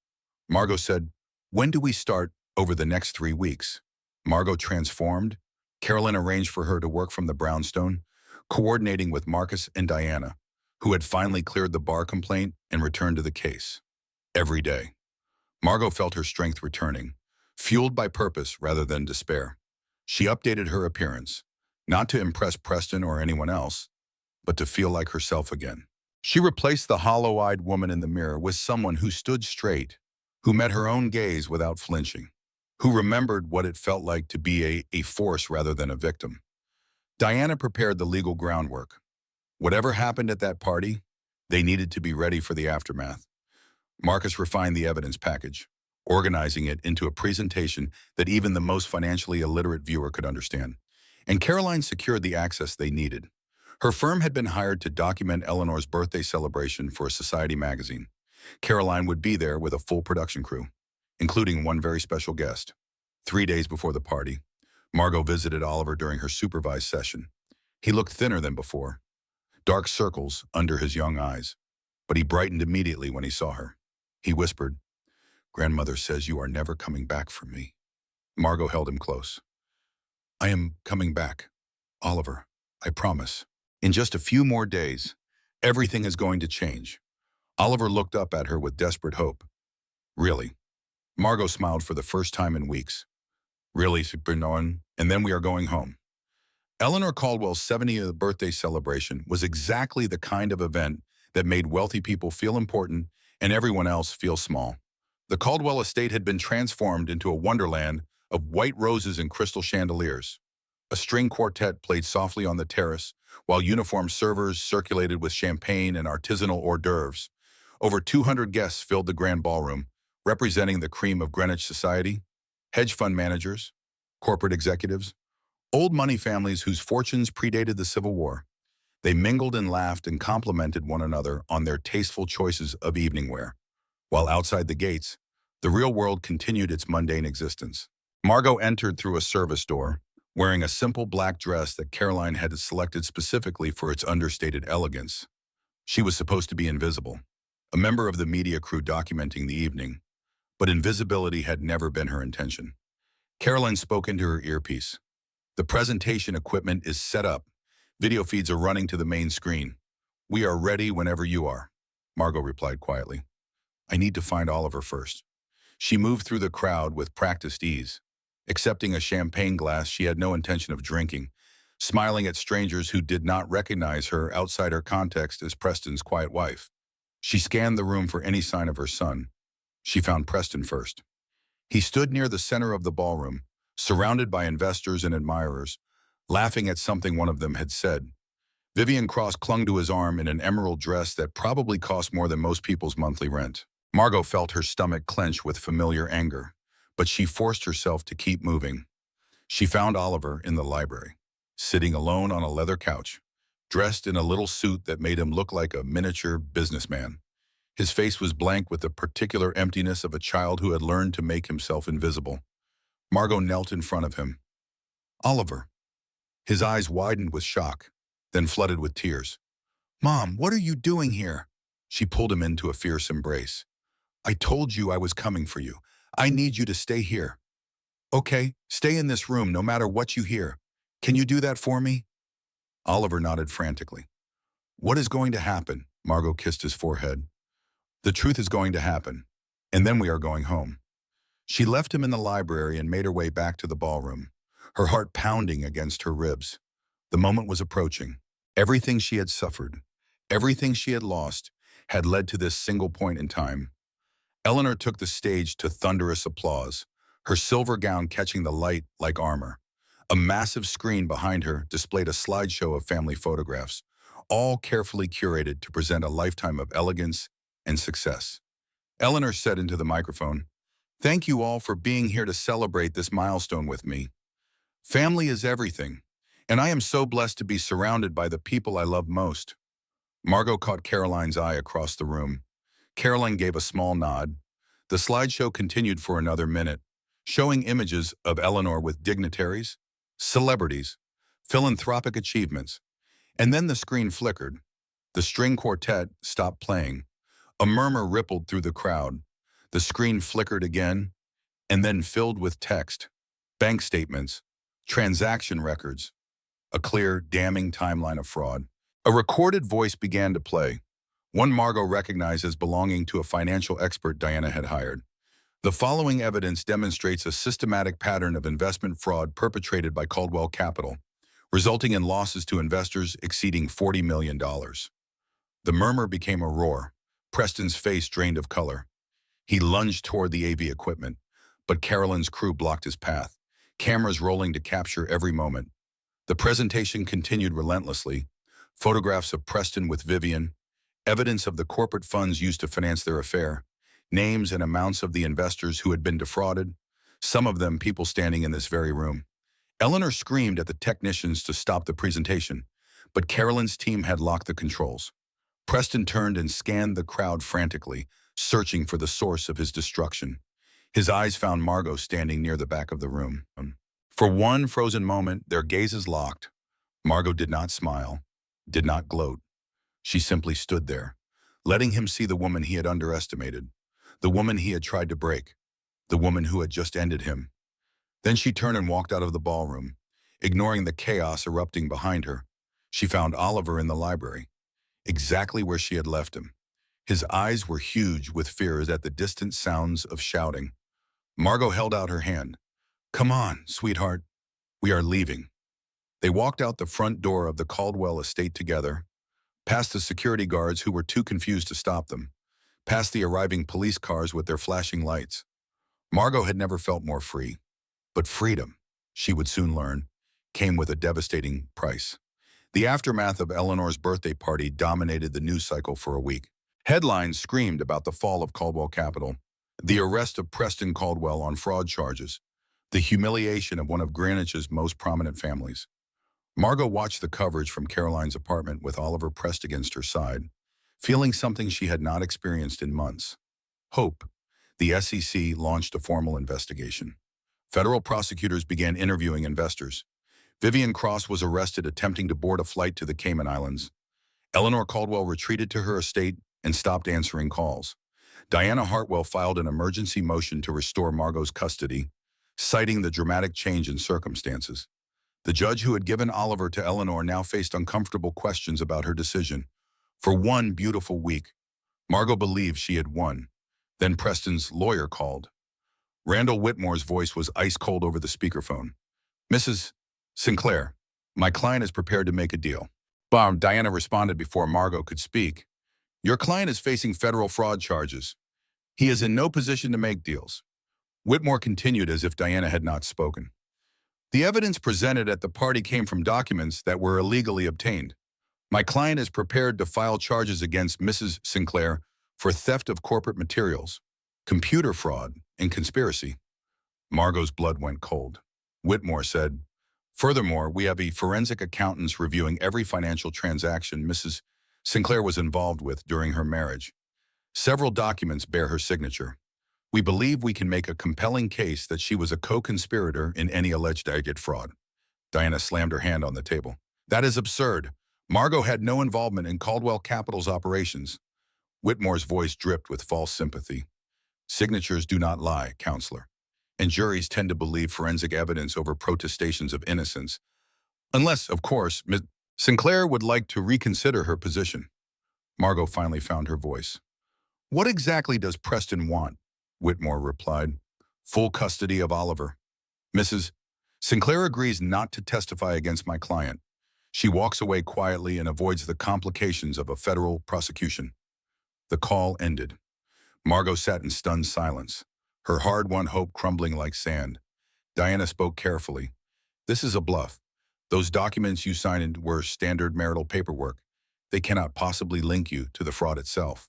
Margot said, "When do we start?" "Over the next 3 weeks." Margot transformed. Caroline arranged for her to work from the brownstone, coordinating with Marcus and Diana, who had finally cleared the bar complaint and returned to the case. Every day, Margot felt her strength returning, fueled by purpose rather than despair. She updated her appearance, not to impress Preston or anyone else, but to feel like herself again. She replaced the hollow-eyed woman in the mirror with someone who stood straight, who met her own gaze without flinching, who remembered what it felt like to be a force rather than a victim. Diana prepared the legal groundwork. Whatever happened at that party, they needed to be ready for the aftermath. Marcus refined the evidence package, organizing it into a presentation that even the most financially illiterate viewer could understand. And Caroline secured the access they needed. Her firm had been hired to document Eleanor's birthday celebration for a society magazine. Caroline would be there with a full production crew, including one very special guest. 3 days before the party, Margot visited Oliver during her supervised session. He looked thinner than before, dark circles under his young eyes, but he brightened immediately when he saw her. He whispered, "Grandmother says you are never coming back from me." Margot held him close. "I am coming back, Oliver, I promise. In just a few more days, everything is going to change." Oliver looked up at her with desperate hope. "Really?" Margot smiled for the first time in weeks. "Really, Supernoan, and then we are going home." Eleanor Caldwell's 70th birthday celebration was exactly the kind of event that made wealthy people feel important and everyone else feel small. The Caldwell estate had been transformed into a wonderland of white roses and crystal chandeliers. A string quartet played softly on the terrace, while uniformed servers circulated with champagne and artisanal hors d'oeuvres. Over 200 guests filled the grand ballroom, representing the cream of Greenwich society, hedge fund managers, corporate executives, old money families whose fortunes predated the Civil War. They mingled and laughed and complimented one another on their tasteful choices of evening wear. While outside the gates, the real world continued its mundane existence. Margot entered through a service door, wearing a simple black dress that Caroline had selected specifically for its understated elegance. She was supposed to be invisible, a member of the media crew documenting the evening, but invisibility had never been her intention. Caroline spoke into her earpiece. "The presentation equipment is set up. Video feeds are running to the main screen. We are ready whenever you are," Margot replied quietly. "I need to find Oliver first." She moved through the crowd with practiced ease, accepting a champagne glass she had no intention of drinking, smiling at strangers who did not recognize her outside her context as Preston's quiet wife. She scanned the room for any sign of her son. She found Preston first. He stood near the center of the ballroom, surrounded by investors and admirers, laughing at something one of them had said. Vivian Cross clung to his arm in an emerald dress that probably cost more than most people's monthly rent. Margot felt her stomach clench with familiar anger, but she forced herself to keep moving. She found Oliver in the library, sitting alone on a leather couch, dressed in a little suit that made him look like a miniature businessman. His face was blank with the particular emptiness of a child who had learned to make himself invisible. Margot knelt in front of him. Oliver. His eyes widened with shock, then flooded with tears. Mom, what are you doing here? She pulled him into a fierce embrace. I told you I was coming for you. I need you to stay here. Okay, stay in this room no matter what you hear. Can you do that for me? Oliver nodded frantically. What is going to happen? Margot kissed his forehead. The truth is going to happen, and then we are going home. She left him in the library and made her way back to the ballroom, her heart pounding against her ribs. The moment was approaching. Everything she had suffered, everything she had lost, had led to this single point in time. Eleanor took the stage to thunderous applause, her silver gown catching the light like armor. A massive screen behind her displayed a slideshow of family photographs, all carefully curated to present a lifetime of elegance and success. Eleanor said into the microphone, "Thank you all for being here to celebrate this milestone with me. Family is everything, and I am so blessed to be surrounded by the people I love most." Margot caught Caroline's eye across the room. Caroline gave a small nod. The slideshow continued for another minute, showing images of Eleanor with dignitaries, celebrities, philanthropic achievements. And then the screen flickered. The string quartet stopped playing. A murmur rippled through the crowd. The screen flickered again, and then filled with text, bank statements, transaction records, a clear, damning timeline of fraud. A recorded voice began to play, one Margot recognized as belonging to a financial expert Diana had hired. The following evidence demonstrates a systematic pattern of investment fraud perpetrated by Caldwell Capital, resulting in losses to investors exceeding $40 million. The murmur became a roar. Preston's face drained of color. He lunged toward the AV equipment, but Carolyn's crew blocked his path, cameras rolling to capture every moment. The presentation continued relentlessly. Photographs of Preston with Vivian, evidence of the corporate funds used to finance their affair, names and amounts of the investors who had been defrauded, some of them people standing in this very room. Eleanor screamed at the technicians to stop the presentation, but Carolyn's team had locked the controls. Preston turned and scanned the crowd frantically, searching for the source of his destruction. His eyes found Margot standing near the back of the room. For one frozen moment, their gazes locked. Margot did not smile, did not gloat. She simply stood there, letting him see the woman he had underestimated, the woman he had tried to break, the woman who had just ended him. Then she turned and walked out of the ballroom, ignoring the chaos erupting behind her. She found Oliver in the library, exactly where she had left him. His eyes were huge with fear at the distant sounds of shouting. Margot held out her hand. "Come on, sweetheart. We are leaving." They walked out the front door of the Caldwell estate together, past the security guards who were too confused to stop them, past the arriving police cars with their flashing lights. Margot had never felt more free. But freedom, she would soon learn, came with a devastating price. The aftermath of Eleanor's birthday party dominated the news cycle for a week. Headlines screamed about the fall of Caldwell Capital, the arrest of Preston Caldwell on fraud charges, the humiliation of one of Greenwich's most prominent families. Margot watched the coverage from Caroline's apartment with Oliver pressed against her side, feeling something she had not experienced in months. Hope. The SEC launched a formal investigation. Federal prosecutors began interviewing investors. Vivian Cross was arrested attempting to board a flight to the Cayman Islands. Eleanor Caldwell retreated to her estate and stopped answering calls. Diana Hartwell filed an emergency motion to restore Margot's custody, citing the dramatic change in circumstances. The judge who had given Oliver to Eleanor now faced uncomfortable questions about her decision. For one beautiful week, Margot believed she had won. Then Preston's lawyer called. Randall Whitmore's voice was ice-cold over the speakerphone. "Mrs. Sinclair, my client is prepared to make a deal." Diana responded before Margot could speak. "Your client is facing federal fraud charges. He is in no position to make deals. Whitmore continued as if Diana had not spoken. The evidence presented at the party came from documents that were illegally obtained. My client is prepared to file charges against Mrs. Sinclair for theft of corporate materials, computer fraud, and conspiracy. Margot's blood went cold. Whitmore said, "Furthermore, we have a forensic accountants reviewing every financial transaction Mrs. Sinclair was involved with during her marriage. Several documents bear her signature. We believe we can make a compelling case that she was a co-conspirator in any alleged agate fraud." Diana slammed her hand on the table. "That is absurd. Margot had no involvement in Caldwell Capital's operations." Whitmore's voice dripped with false sympathy. "Signatures do not lie, counselor, and juries tend to believe forensic evidence over protestations of innocence. Unless, of course, Ms. Sinclair would like to reconsider her position." Margot finally found her voice. "What exactly does Preston want?" Whitmore replied. "Full custody of Oliver. Mrs. Sinclair agrees not to testify against my client. She walks away quietly and avoids the complications of a federal prosecution." The call ended. Margot sat in stunned silence, her hard-won hope crumbling like sand. Diana spoke carefully. "This is a bluff. Those documents you signed were standard marital paperwork. They cannot possibly link you to the fraud itself."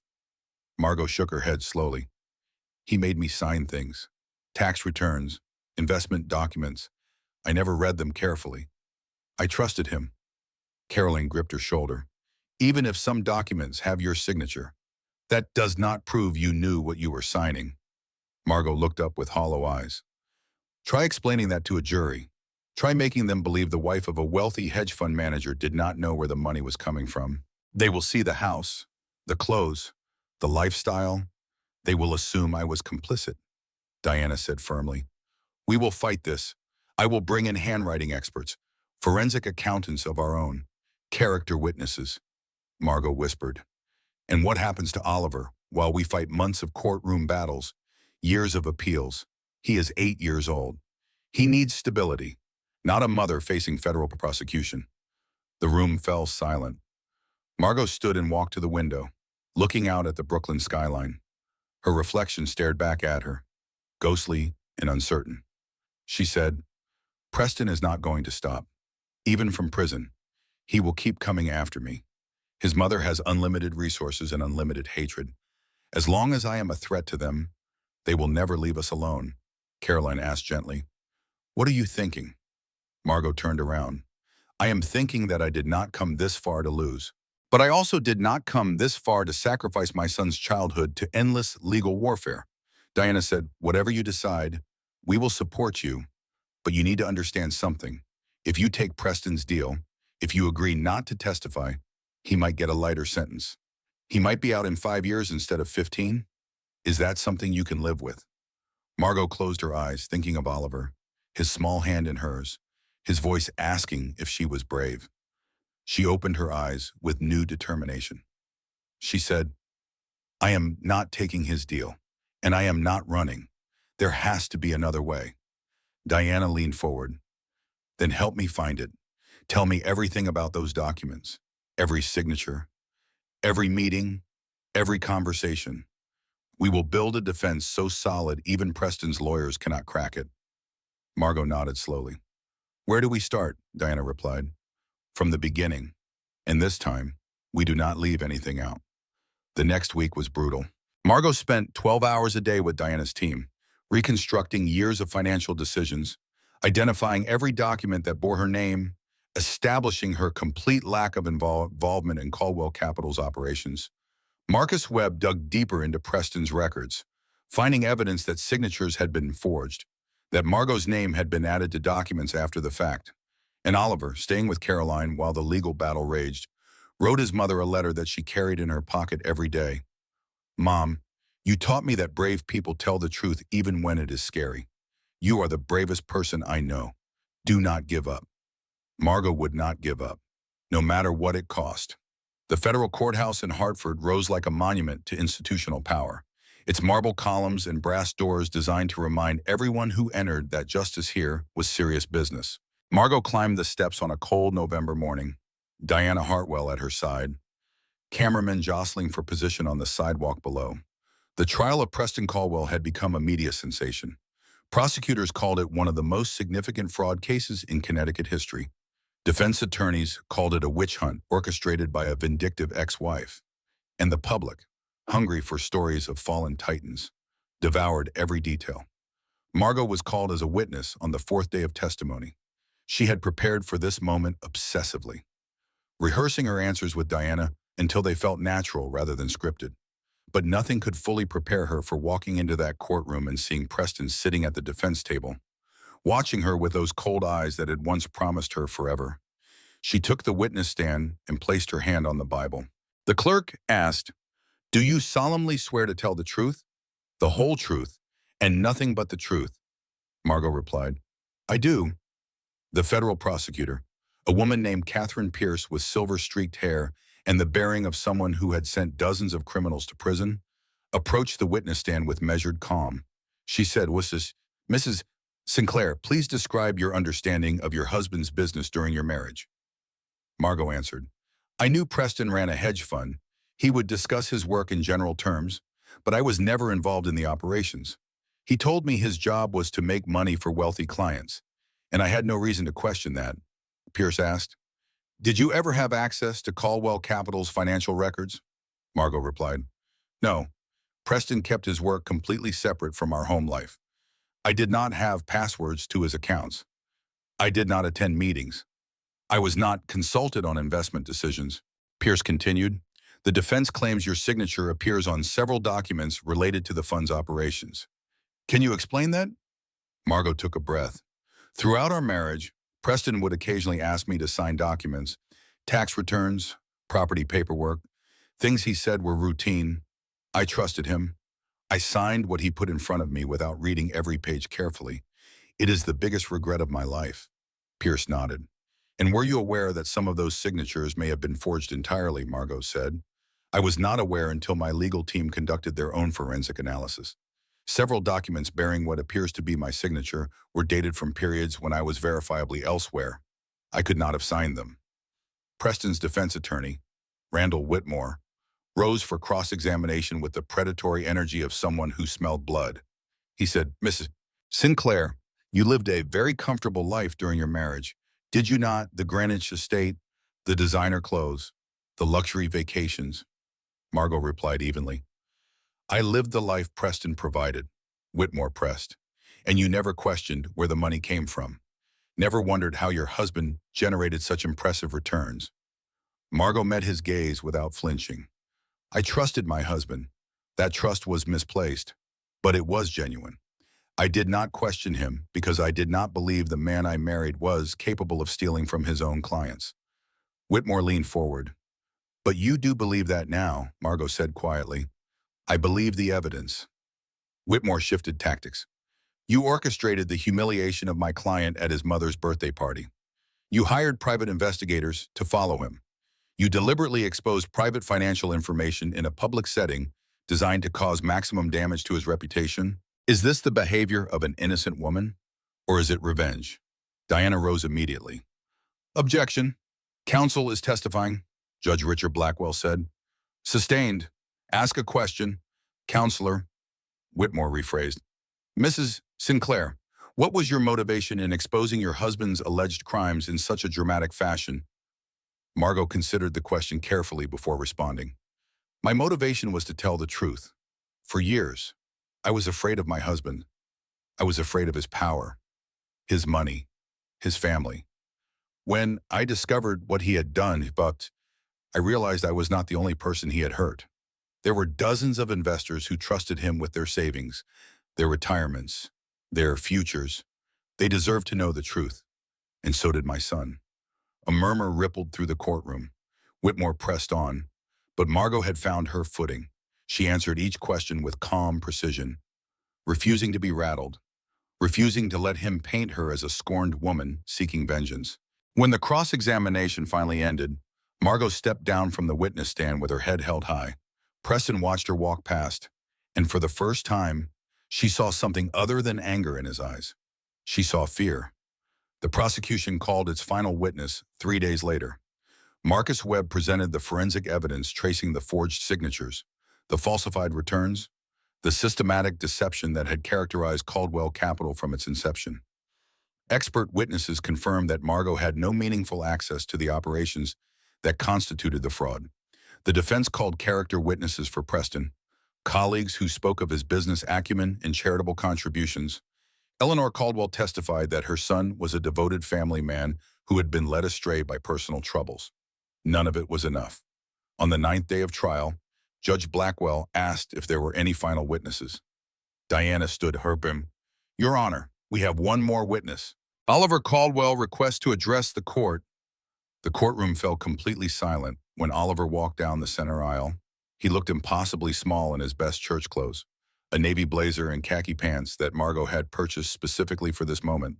Margot shook her head slowly. "He made me sign things. Tax returns, investment documents. I never read them carefully. I trusted him." Caroline gripped her shoulder. "Even if some documents have your signature, that does not prove you knew what you were signing." Margot looked up with hollow eyes. "Try explaining that to a jury. Try making them believe the wife of a wealthy hedge fund manager did not know where the money was coming from. They will see the house, the clothes, the lifestyle. They will assume I was complicit." Diana said firmly. "We will fight this. I will bring in handwriting experts, forensic accountants of our own, character witnesses." Margot whispered. "And what happens to Oliver while we fight months of courtroom battles, years of appeals? He is 8 years old. He needs stability, not a mother facing federal prosecution." The room fell silent. Margot stood and walked to the window, looking out at the Brooklyn skyline. Her reflection stared back at her, ghostly and uncertain. She said, "Preston is not going to stop. Even from prison, he will keep coming after me. His mother has unlimited resources and unlimited hatred. As long as I am a threat to them, they will never leave us alone." Caroline asked gently, "What are you thinking?" Margot turned around. "I am thinking that I did not come this far to lose. But I also did not come this far to sacrifice my son's childhood to endless legal warfare." Diana said, "Whatever you decide, we will support you. But you need to understand something. If you take Preston's deal, if you agree not to testify, he might get a lighter sentence. He might be out in 5 years instead of 15. Is that something you can live with?" Margot closed her eyes, thinking of Oliver, his small hand in hers, his voice asking if she was brave. She opened her eyes with new determination. She said, "I am not taking his deal, and I am not running. There has to be another way." Diana leaned forward. "Then help me find it. Tell me everything about those documents, every signature, every meeting, every conversation. We will build a defense so solid even Preston's lawyers cannot crack it." Margot nodded slowly. "Where do we start?" Diana replied. "From the beginning. And this time, we do not leave anything out." The next week was brutal. Margot spent 12 hours a day with Diana's team, reconstructing years of financial decisions, identifying every document that bore her name, establishing her complete lack of involvement in Caldwell Capital's operations. Marcus Webb dug deeper into Preston's records, finding evidence that signatures had been forged, that Margot's name had been added to documents after the fact. And Oliver, staying with Caroline while the legal battle raged, wrote his mother a letter that she carried in her pocket every day. "Mom, you taught me that brave people tell the truth even when it is scary. You are the bravest person I know. Do not give up." Margot would not give up, no matter what it cost. The federal courthouse in Hartford rose like a monument to institutional power, its marble columns and brass doors designed to remind everyone who entered that justice here was serious business. Margot climbed the steps on a cold November morning, Diana Hartwell at her side, cameramen jostling for position on the sidewalk below. The trial of Preston Caldwell had become a media sensation. Prosecutors called it one of the most significant fraud cases in Connecticut history. Defense attorneys called it a witch hunt orchestrated by a vindictive ex-wife. And the public, hungry for stories of fallen titans, devoured every detail. Margot was called as a witness on the fourth day of testimony. She had prepared for this moment obsessively, rehearsing her answers with Diana until they felt natural rather than scripted. But nothing could fully prepare her for walking into that courtroom and seeing Preston sitting at the defense table, watching her with those cold eyes that had once promised her forever. She took the witness stand and placed her hand on the Bible. The clerk asked, "Do you solemnly swear to tell the truth, the whole truth, and nothing but the truth?" Margot replied, "I do." The federal prosecutor, a woman named Catherine Pierce with silver-streaked hair and the bearing of someone who had sent dozens of criminals to prison, approached the witness stand with measured calm. She said, "Mrs. Sinclair, please describe your understanding of your husband's business during your marriage." Margot answered, "I knew Preston ran a hedge fund. He would discuss his work in general terms, but I was never involved in the operations. He told me his job was to make money for wealthy clients, and I had no reason to question that." Pierce asked, "Did you ever have access to Caldwell Capital's financial records?" Margot replied, "No. Preston kept his work completely separate from our home life. I did not have passwords to his accounts. I did not attend meetings. I was not consulted on investment decisions." Pierce continued, "The defense claims your signature appears on several documents related to the fund's operations. Can you explain that?" Margot took a breath. "Throughout our marriage, Preston would occasionally ask me to sign documents, tax returns, property paperwork, things he said were routine. I trusted him. I signed what he put in front of me without reading every page carefully. It is the biggest regret of my life." Pierce nodded. "And were you aware that some of those signatures may have been forged entirely?" Margot said. "I was not aware until my legal team conducted their own forensic analysis. Several documents bearing what appears to be my signature were dated from periods when I was verifiably elsewhere. I could not have signed them." Preston's defense attorney, Randall Whitmore, rose for cross-examination with the predatory energy of someone who smelled blood. He said, "Mrs. Sinclair, you lived a very comfortable life during your marriage. Did you not? The Greenwich estate, the designer clothes, the luxury vacations." Margot replied evenly, "I lived the life Preston provided," Whitmore pressed, "and you never questioned where the money came from, never wondered how your husband generated such impressive returns." Margot met his gaze without flinching. "I trusted my husband. That trust was misplaced, but it was genuine. I did not question him because I did not believe the man I married was capable of stealing from his own clients." Whitmore leaned forward. "But you do believe that now," Margot said quietly. "I believe the evidence." Whitmore shifted tactics. "You orchestrated the humiliation of my client at his mother's birthday party. You hired private investigators to follow him. You deliberately exposed private financial information in a public setting designed to cause maximum damage to his reputation. Is this the behavior of an innocent woman, or is it revenge?" Diana rose immediately. "Objection. Counsel is testifying," Judge Richard Blackwell said. "Sustained. Ask a question. Counselor." Whitmore rephrased. "Mrs. Sinclair, what was your motivation in exposing your husband's alleged crimes in such a dramatic fashion?" Margot considered the question carefully before responding. "My motivation was to tell the truth. For years, I was afraid of my husband. I was afraid of his power, his money, his family. When I discovered what he had done, but I realized I was not the only person he had hurt. There were dozens of investors who trusted him with their savings, their retirements, their futures. They deserved to know the truth, and so did my son." A murmur rippled through the courtroom. Whitmore pressed on, but Margot had found her footing. She answered each question with calm precision, refusing to be rattled, refusing to let him paint her as a scorned woman seeking vengeance. When the cross-examination finally ended, Margot stepped down from the witness stand with her head held high. Preston watched her walk past, and for the first time, she saw something other than anger in his eyes. She saw fear. The prosecution called its final witness 3 days later. Marcus Webb presented the forensic evidence tracing the forged signatures, the falsified returns, the systematic deception that had characterized Caldwell Capital from its inception. Expert witnesses confirmed that Margot had no meaningful access to the operations that constituted the fraud. The defense called character witnesses for Preston, colleagues who spoke of his business acumen and charitable contributions. Eleanor Caldwell testified that her son was a devoted family man who had been led astray by personal troubles. None of it was enough. On the ninth day of trial, Judge Blackwell asked if there were any final witnesses. Diana stood herping. "Your Honor, we have one more witness." Oliver Caldwell requests to address the court. The courtroom fell completely silent when Oliver walked down the center aisle. He looked impossibly small in his best church clothes, a navy blazer and khaki pants that Margot had purchased specifically for this moment.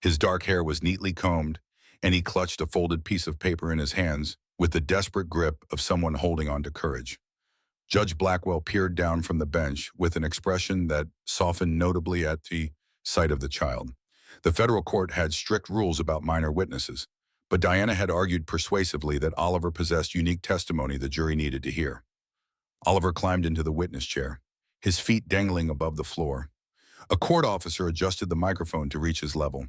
His dark hair was neatly combed, and he clutched a folded piece of paper in his hands with the desperate grip of someone holding on to courage. Judge Blackwell peered down from the bench with an expression that softened notably at the sight of the child. The federal court had strict rules about minor witnesses, but Diana had argued persuasively that Oliver possessed unique testimony the jury needed to hear. Oliver climbed into the witness chair, his feet dangling above the floor. A court officer adjusted the microphone to reach his level.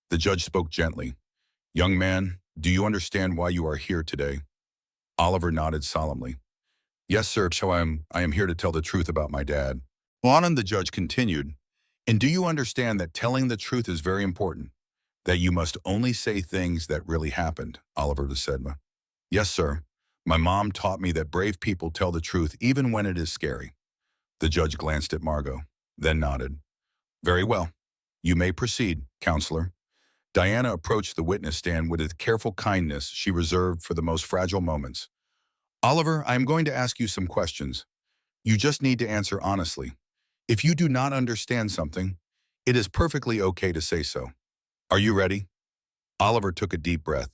The judge spoke gently. "Young man, do you understand why you are here today?" Oliver nodded solemnly. "Yes, sir, so I am here to tell the truth about my dad." On and the judge continued. "And do you understand that telling the truth is very important? That you must only say things that really happened," Oliver said. "Yes, sir. My mom taught me that brave people tell the truth even when it is scary." The judge glanced at Margot, then nodded. "Very well. You may proceed, counselor." Diana approached the witness stand with a careful kindness she reserved for the most fragile moments. "Oliver, I am going to ask you some questions. You just need to answer honestly. If you do not understand something, it is perfectly okay to say so. Are you ready?" Oliver took a deep breath.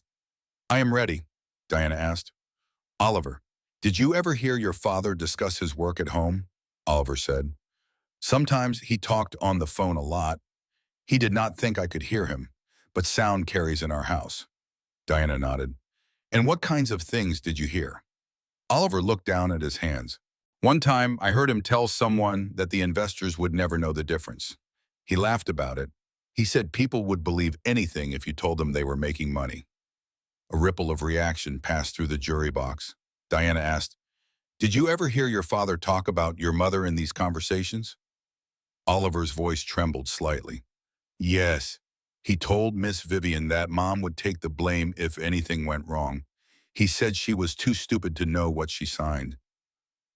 "I am ready," Diana asked. "Oliver, did you ever hear your father discuss his work at home?" Oliver said. "Sometimes he talked on the phone a lot. He did not think I could hear him, but sound carries in our house." Diana nodded. "And what kinds of things did you hear?" Oliver looked down at his hands. "One time, I heard him tell someone that the investors would never know the difference. He laughed about it. He said people would believe anything if you told them they were making money." A ripple of reaction passed through the jury box. Diana asked, "Did you ever hear your father talk about your mother in these conversations?" Oliver's voice trembled slightly. "Yes. He told Miss Vivian that Mom would take the blame if anything went wrong. He said she was too stupid to know what she signed."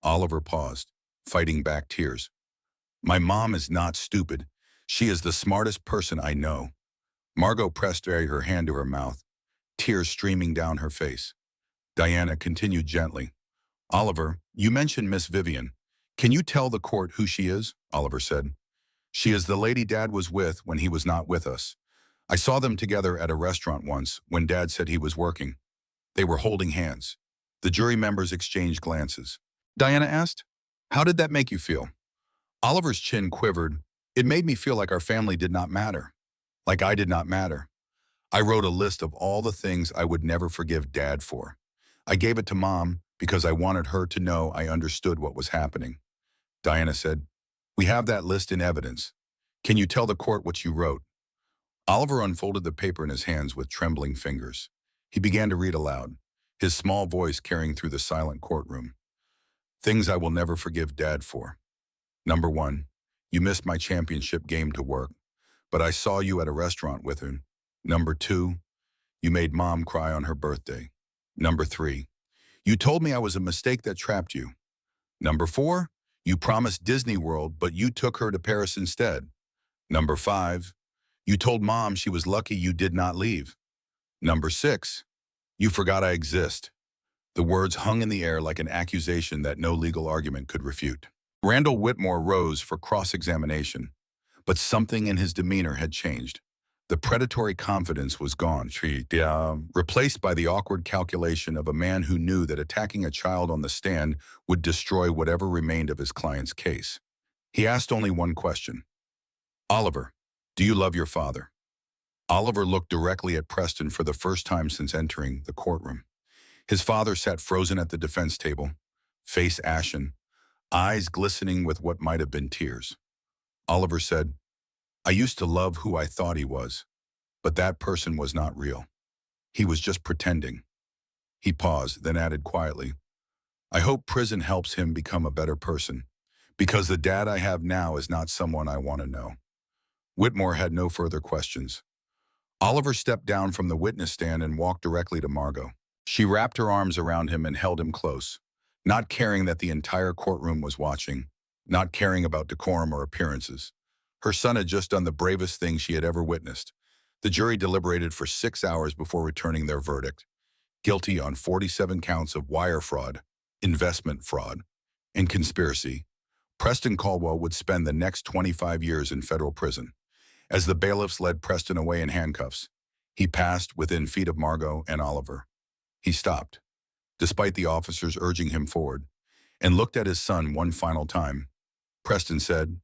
Oliver paused, fighting back tears. "My mom is not stupid. She is the smartest person I know." Margot pressed her hand to her mouth, tears streaming down her face. Diana continued gently. "Oliver, you mentioned Miss Vivian. Can you tell the court who she is?" Oliver said. "She is the lady Dad was with when he was not with us. I saw them together at a restaurant once when Dad said he was working. They were holding hands." The jury members exchanged glances. Diana asked, "How did that make you feel?" Oliver's chin quivered. "It made me feel like our family did not matter. Like I did not matter. I wrote a list of all the things I would never forgive Dad for. I gave it to Mom because I wanted her to know I understood what was happening." Diana said, "We have that list in evidence. Can you tell the court what you wrote?" Oliver unfolded the paper in his hands with trembling fingers. He began to read aloud, his small voice carrying through the silent courtroom. "Things I will never forgive Dad for. Number 1, you missed my championship game to work, but I saw you at a restaurant with her. Number 2, you made Mom cry on her birthday. Number 3, you told me I was a mistake that trapped you. Number 4, you promised Disney World, but you took her to Paris instead. Number 5, you told Mom she was lucky you did not leave. Number 6, you forgot I exist." The words hung in the air like an accusation that no legal argument could refute. Randall Whitmore rose for cross-examination, but something in his demeanor had changed. The predatory confidence was gone, replaced by the awkward calculation of a man who knew that attacking a child on the stand would destroy whatever remained of his client's case. He asked only one question. "Oliver, do you love your father?" Oliver looked directly at Preston for the first time since entering the courtroom. His father sat frozen at the defense table, face ashen, eyes glistening with what might have been tears. Oliver said, "I used to love who I thought he was, but that person was not real. He was just pretending." He paused, then added quietly, "I hope prison helps him become a better person, because the dad I have now is not someone I want to know." Whitmore had no further questions. Oliver stepped down from the witness stand and walked directly to Margot. She wrapped her arms around him and held him close, not caring that the entire courtroom was watching, not caring about decorum or appearances. Her son had just done the bravest thing she had ever witnessed. The jury deliberated for 6 hours before returning their verdict: guilty on 47 counts of wire fraud, investment fraud, and conspiracy. Preston Caldwell would spend the next 25 years in federal prison. As the bailiffs led Preston away in handcuffs, he passed within feet of Margot and Oliver. He stopped, despite the officers urging him forward, and looked at his son one final time. Preston said,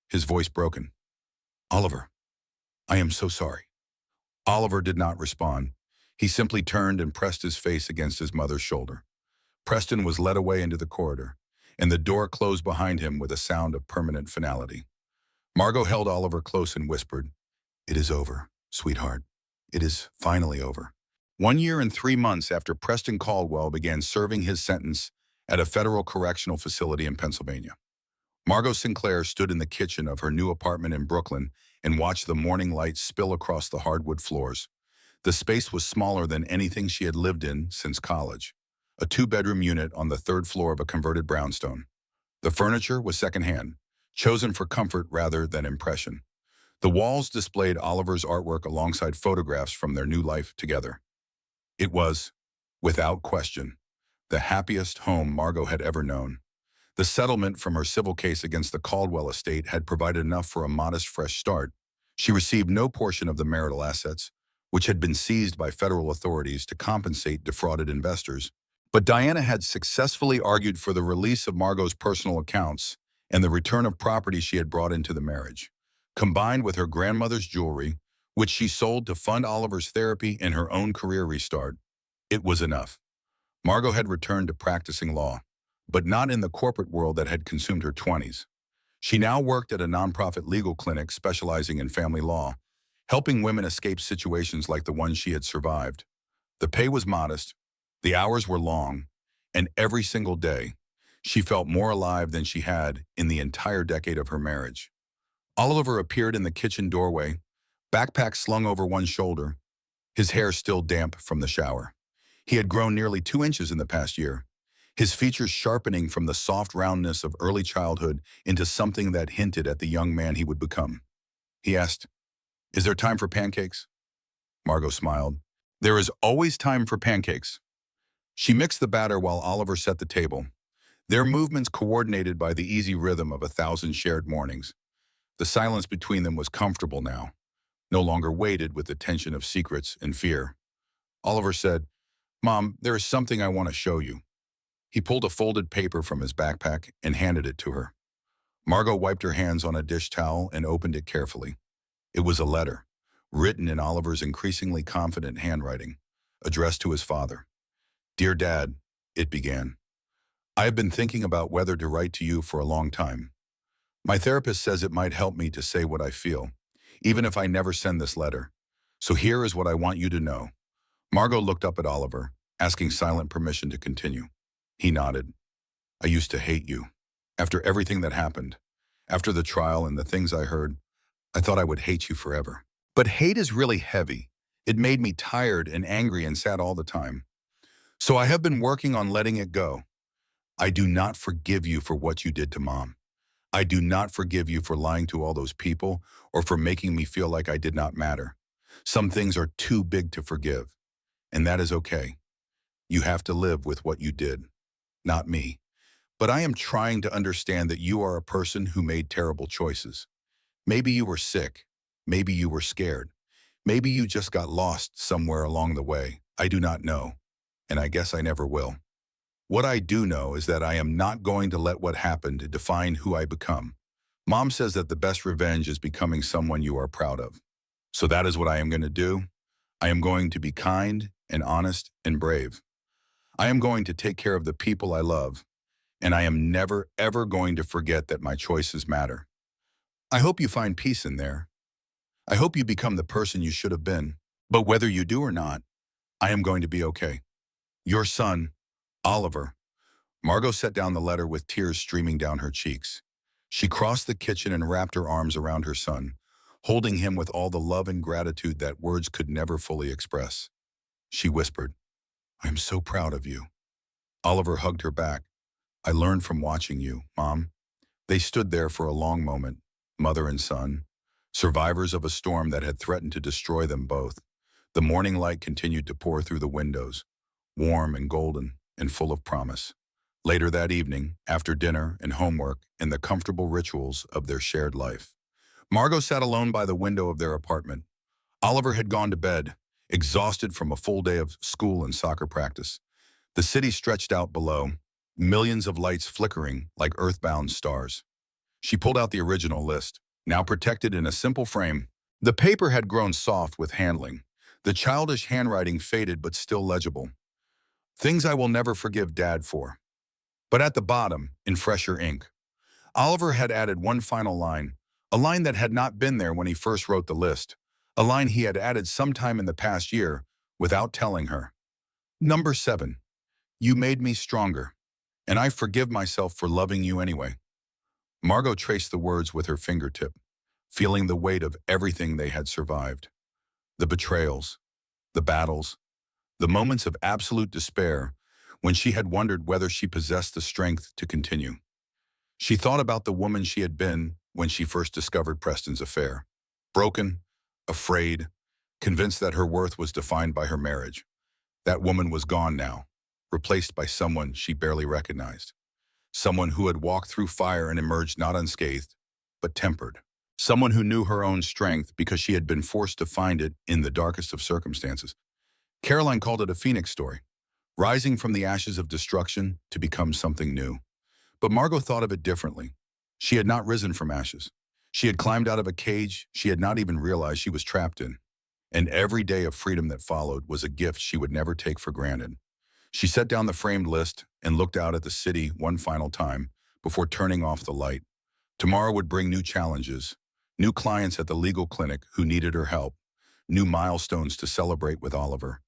his voice broken, "Oliver, I am so sorry." Oliver did not respond. He simply turned and pressed his face against his mother's shoulder. Preston was led away into the corridor, and the door closed behind him with a sound of permanent finality. Margot held Oliver close and whispered, "It is over, sweetheart. It is finally over." 1 year and 3 months after Preston Caldwell began serving his sentence at a federal correctional facility in Pennsylvania, Margot Sinclair stood in the kitchen of her new apartment in Brooklyn and watched the morning light spill across the hardwood floors. The space was smaller than anything she had lived in since college, a two-bedroom unit on the third floor of a converted brownstone. The furniture was secondhand, chosen for comfort rather than impression. The walls displayed Oliver's artwork alongside photographs from their new life together. It was, without question, the happiest home Margot had ever known. The settlement from her civil case against the Caldwell estate had provided enough for a modest fresh start. She received no portion of the marital assets, which had been seized by federal authorities to compensate defrauded investors. But Diana had successfully argued for the release of Margot's personal accounts and the return of property she had brought into the marriage, combined with her grandmother's jewelry, which she sold to fund Oliver's therapy and her own career restart. It was enough. Margot had returned to practicing law, but not in the corporate world that had consumed her 20s. She now worked at a nonprofit legal clinic specializing in family law, helping women escape situations like the one she had survived. The pay was modest, the hours were long, and every single day, she felt more alive than she had in the entire decade of her marriage. Oliver appeared in the kitchen doorway, backpack slung over one shoulder, his hair still damp from the shower. He had grown nearly 2 inches in the past year, his features sharpening from the soft roundness of early childhood into something that hinted at the young man he would become. He asked, "Is there time for pancakes?" Margot smiled. "There is always time for pancakes." She mixed the batter while Oliver set the table, their movements coordinated by the easy rhythm of 1,000 shared mornings. The silence between them was comfortable now, no longer weighted with the tension of secrets and fear. Oliver said, "Mom, there is something I want to show you." He pulled a folded paper from his backpack and handed it to her. Margot wiped her hands on a dish towel and opened it carefully. It was a letter, written in Oliver's increasingly confident handwriting, addressed to his father. "Dear Dad," it began, "I have been thinking about whether to write to you for a long time. My therapist says it might help me to say what I feel, even if I never send this letter. So here is what I want you to know." Margot looked up at Oliver, asking silent permission to continue. He nodded. "I used to hate you. After everything that happened, after the trial and the things I heard, I thought I would hate you forever. But hate is really heavy. It made me tired and angry and sad all the time. So I have been working on letting it go. I do not forgive you for what you did to Mom. I do not forgive you for lying to all those people or for making me feel like I did not matter. Some things are too big to forgive, and that is okay. You have to live with what you did, not me. But I am trying to understand that you are a person who made terrible choices. Maybe you were sick. Maybe you were scared. Maybe you just got lost somewhere along the way. I do not know, and I guess I never will. What I do know is that I am not going to let what happened define who I become. Mom says that the best revenge is becoming someone you are proud of. So that is what I am going to do. I am going to be kind and honest and brave. I am going to take care of the people I love, and I am never, ever going to forget that my choices matter. I hope you find peace in there. I hope you become the person you should have been. But whether you do or not, I am going to be okay. Your son, Oliver. Margot set down the letter with tears streaming down her cheeks. She crossed the kitchen and wrapped her arms around her son, holding him with all the love and gratitude that words could never fully express. She whispered, "I am so proud of you." Oliver hugged her back. "I learned from watching you, Mom." They stood there for a long moment, mother and son, survivors of a storm that had threatened to destroy them both. The morning light continued to pour through the windows, warm and golden and full of promise. Later that evening, after dinner and homework and the comfortable rituals of their shared life, Margot sat alone by the window of their apartment. Oliver had gone to bed, exhausted from a full day of school and soccer practice. The city stretched out below, millions of lights flickering like earthbound stars. She pulled out the original list, now protected in a simple frame. The paper had grown soft with handling. The childish handwriting faded but still legible. "Things I will never forgive Dad for." But at the bottom, in fresher ink, Oliver had added one final line, a line that had not been there when he first wrote the list, a line he had added sometime in the past year without telling her. Number 7. You made me stronger, and I forgive myself for loving you anyway. Margot traced the words with her fingertip, feeling the weight of everything they had survived. The betrayals, the battles, the moments of absolute despair when she had wondered whether she possessed the strength to continue. She thought about the woman she had been when she first discovered Preston's affair. Broken, afraid, convinced that her worth was defined by her marriage. That woman was gone now, replaced by someone she barely recognized. Someone who had walked through fire and emerged not unscathed, but tempered. Someone who knew her own strength because she had been forced to find it in the darkest of circumstances. Caroline called it a phoenix story, rising from the ashes of destruction to become something new. But Margot thought of it differently. She had not risen from ashes. She had climbed out of a cage she had not even realized she was trapped in. And every day of freedom that followed was a gift she would never take for granted. She set down the framed list and looked out at the city one final time before turning off the light. Tomorrow would bring new challenges, new clients at the legal clinic who needed her help, new milestones to celebrate with Oliver,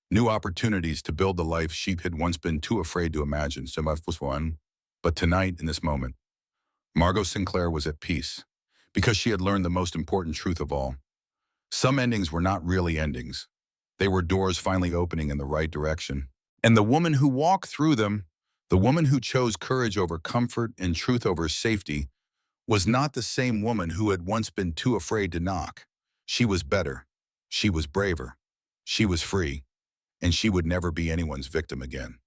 new opportunities to build the life she had once been too afraid to imagine. So much was one. But tonight, in this moment, Margot Sinclair was at peace because she had learned the most important truth of all. Some endings were not really endings. They were doors finally opening in the right direction. And the woman who walked through them, the woman who chose courage over comfort and truth over safety, was not the same woman who had once been too afraid to knock. She was better. She was braver. She was free. And she would never be anyone's victim again.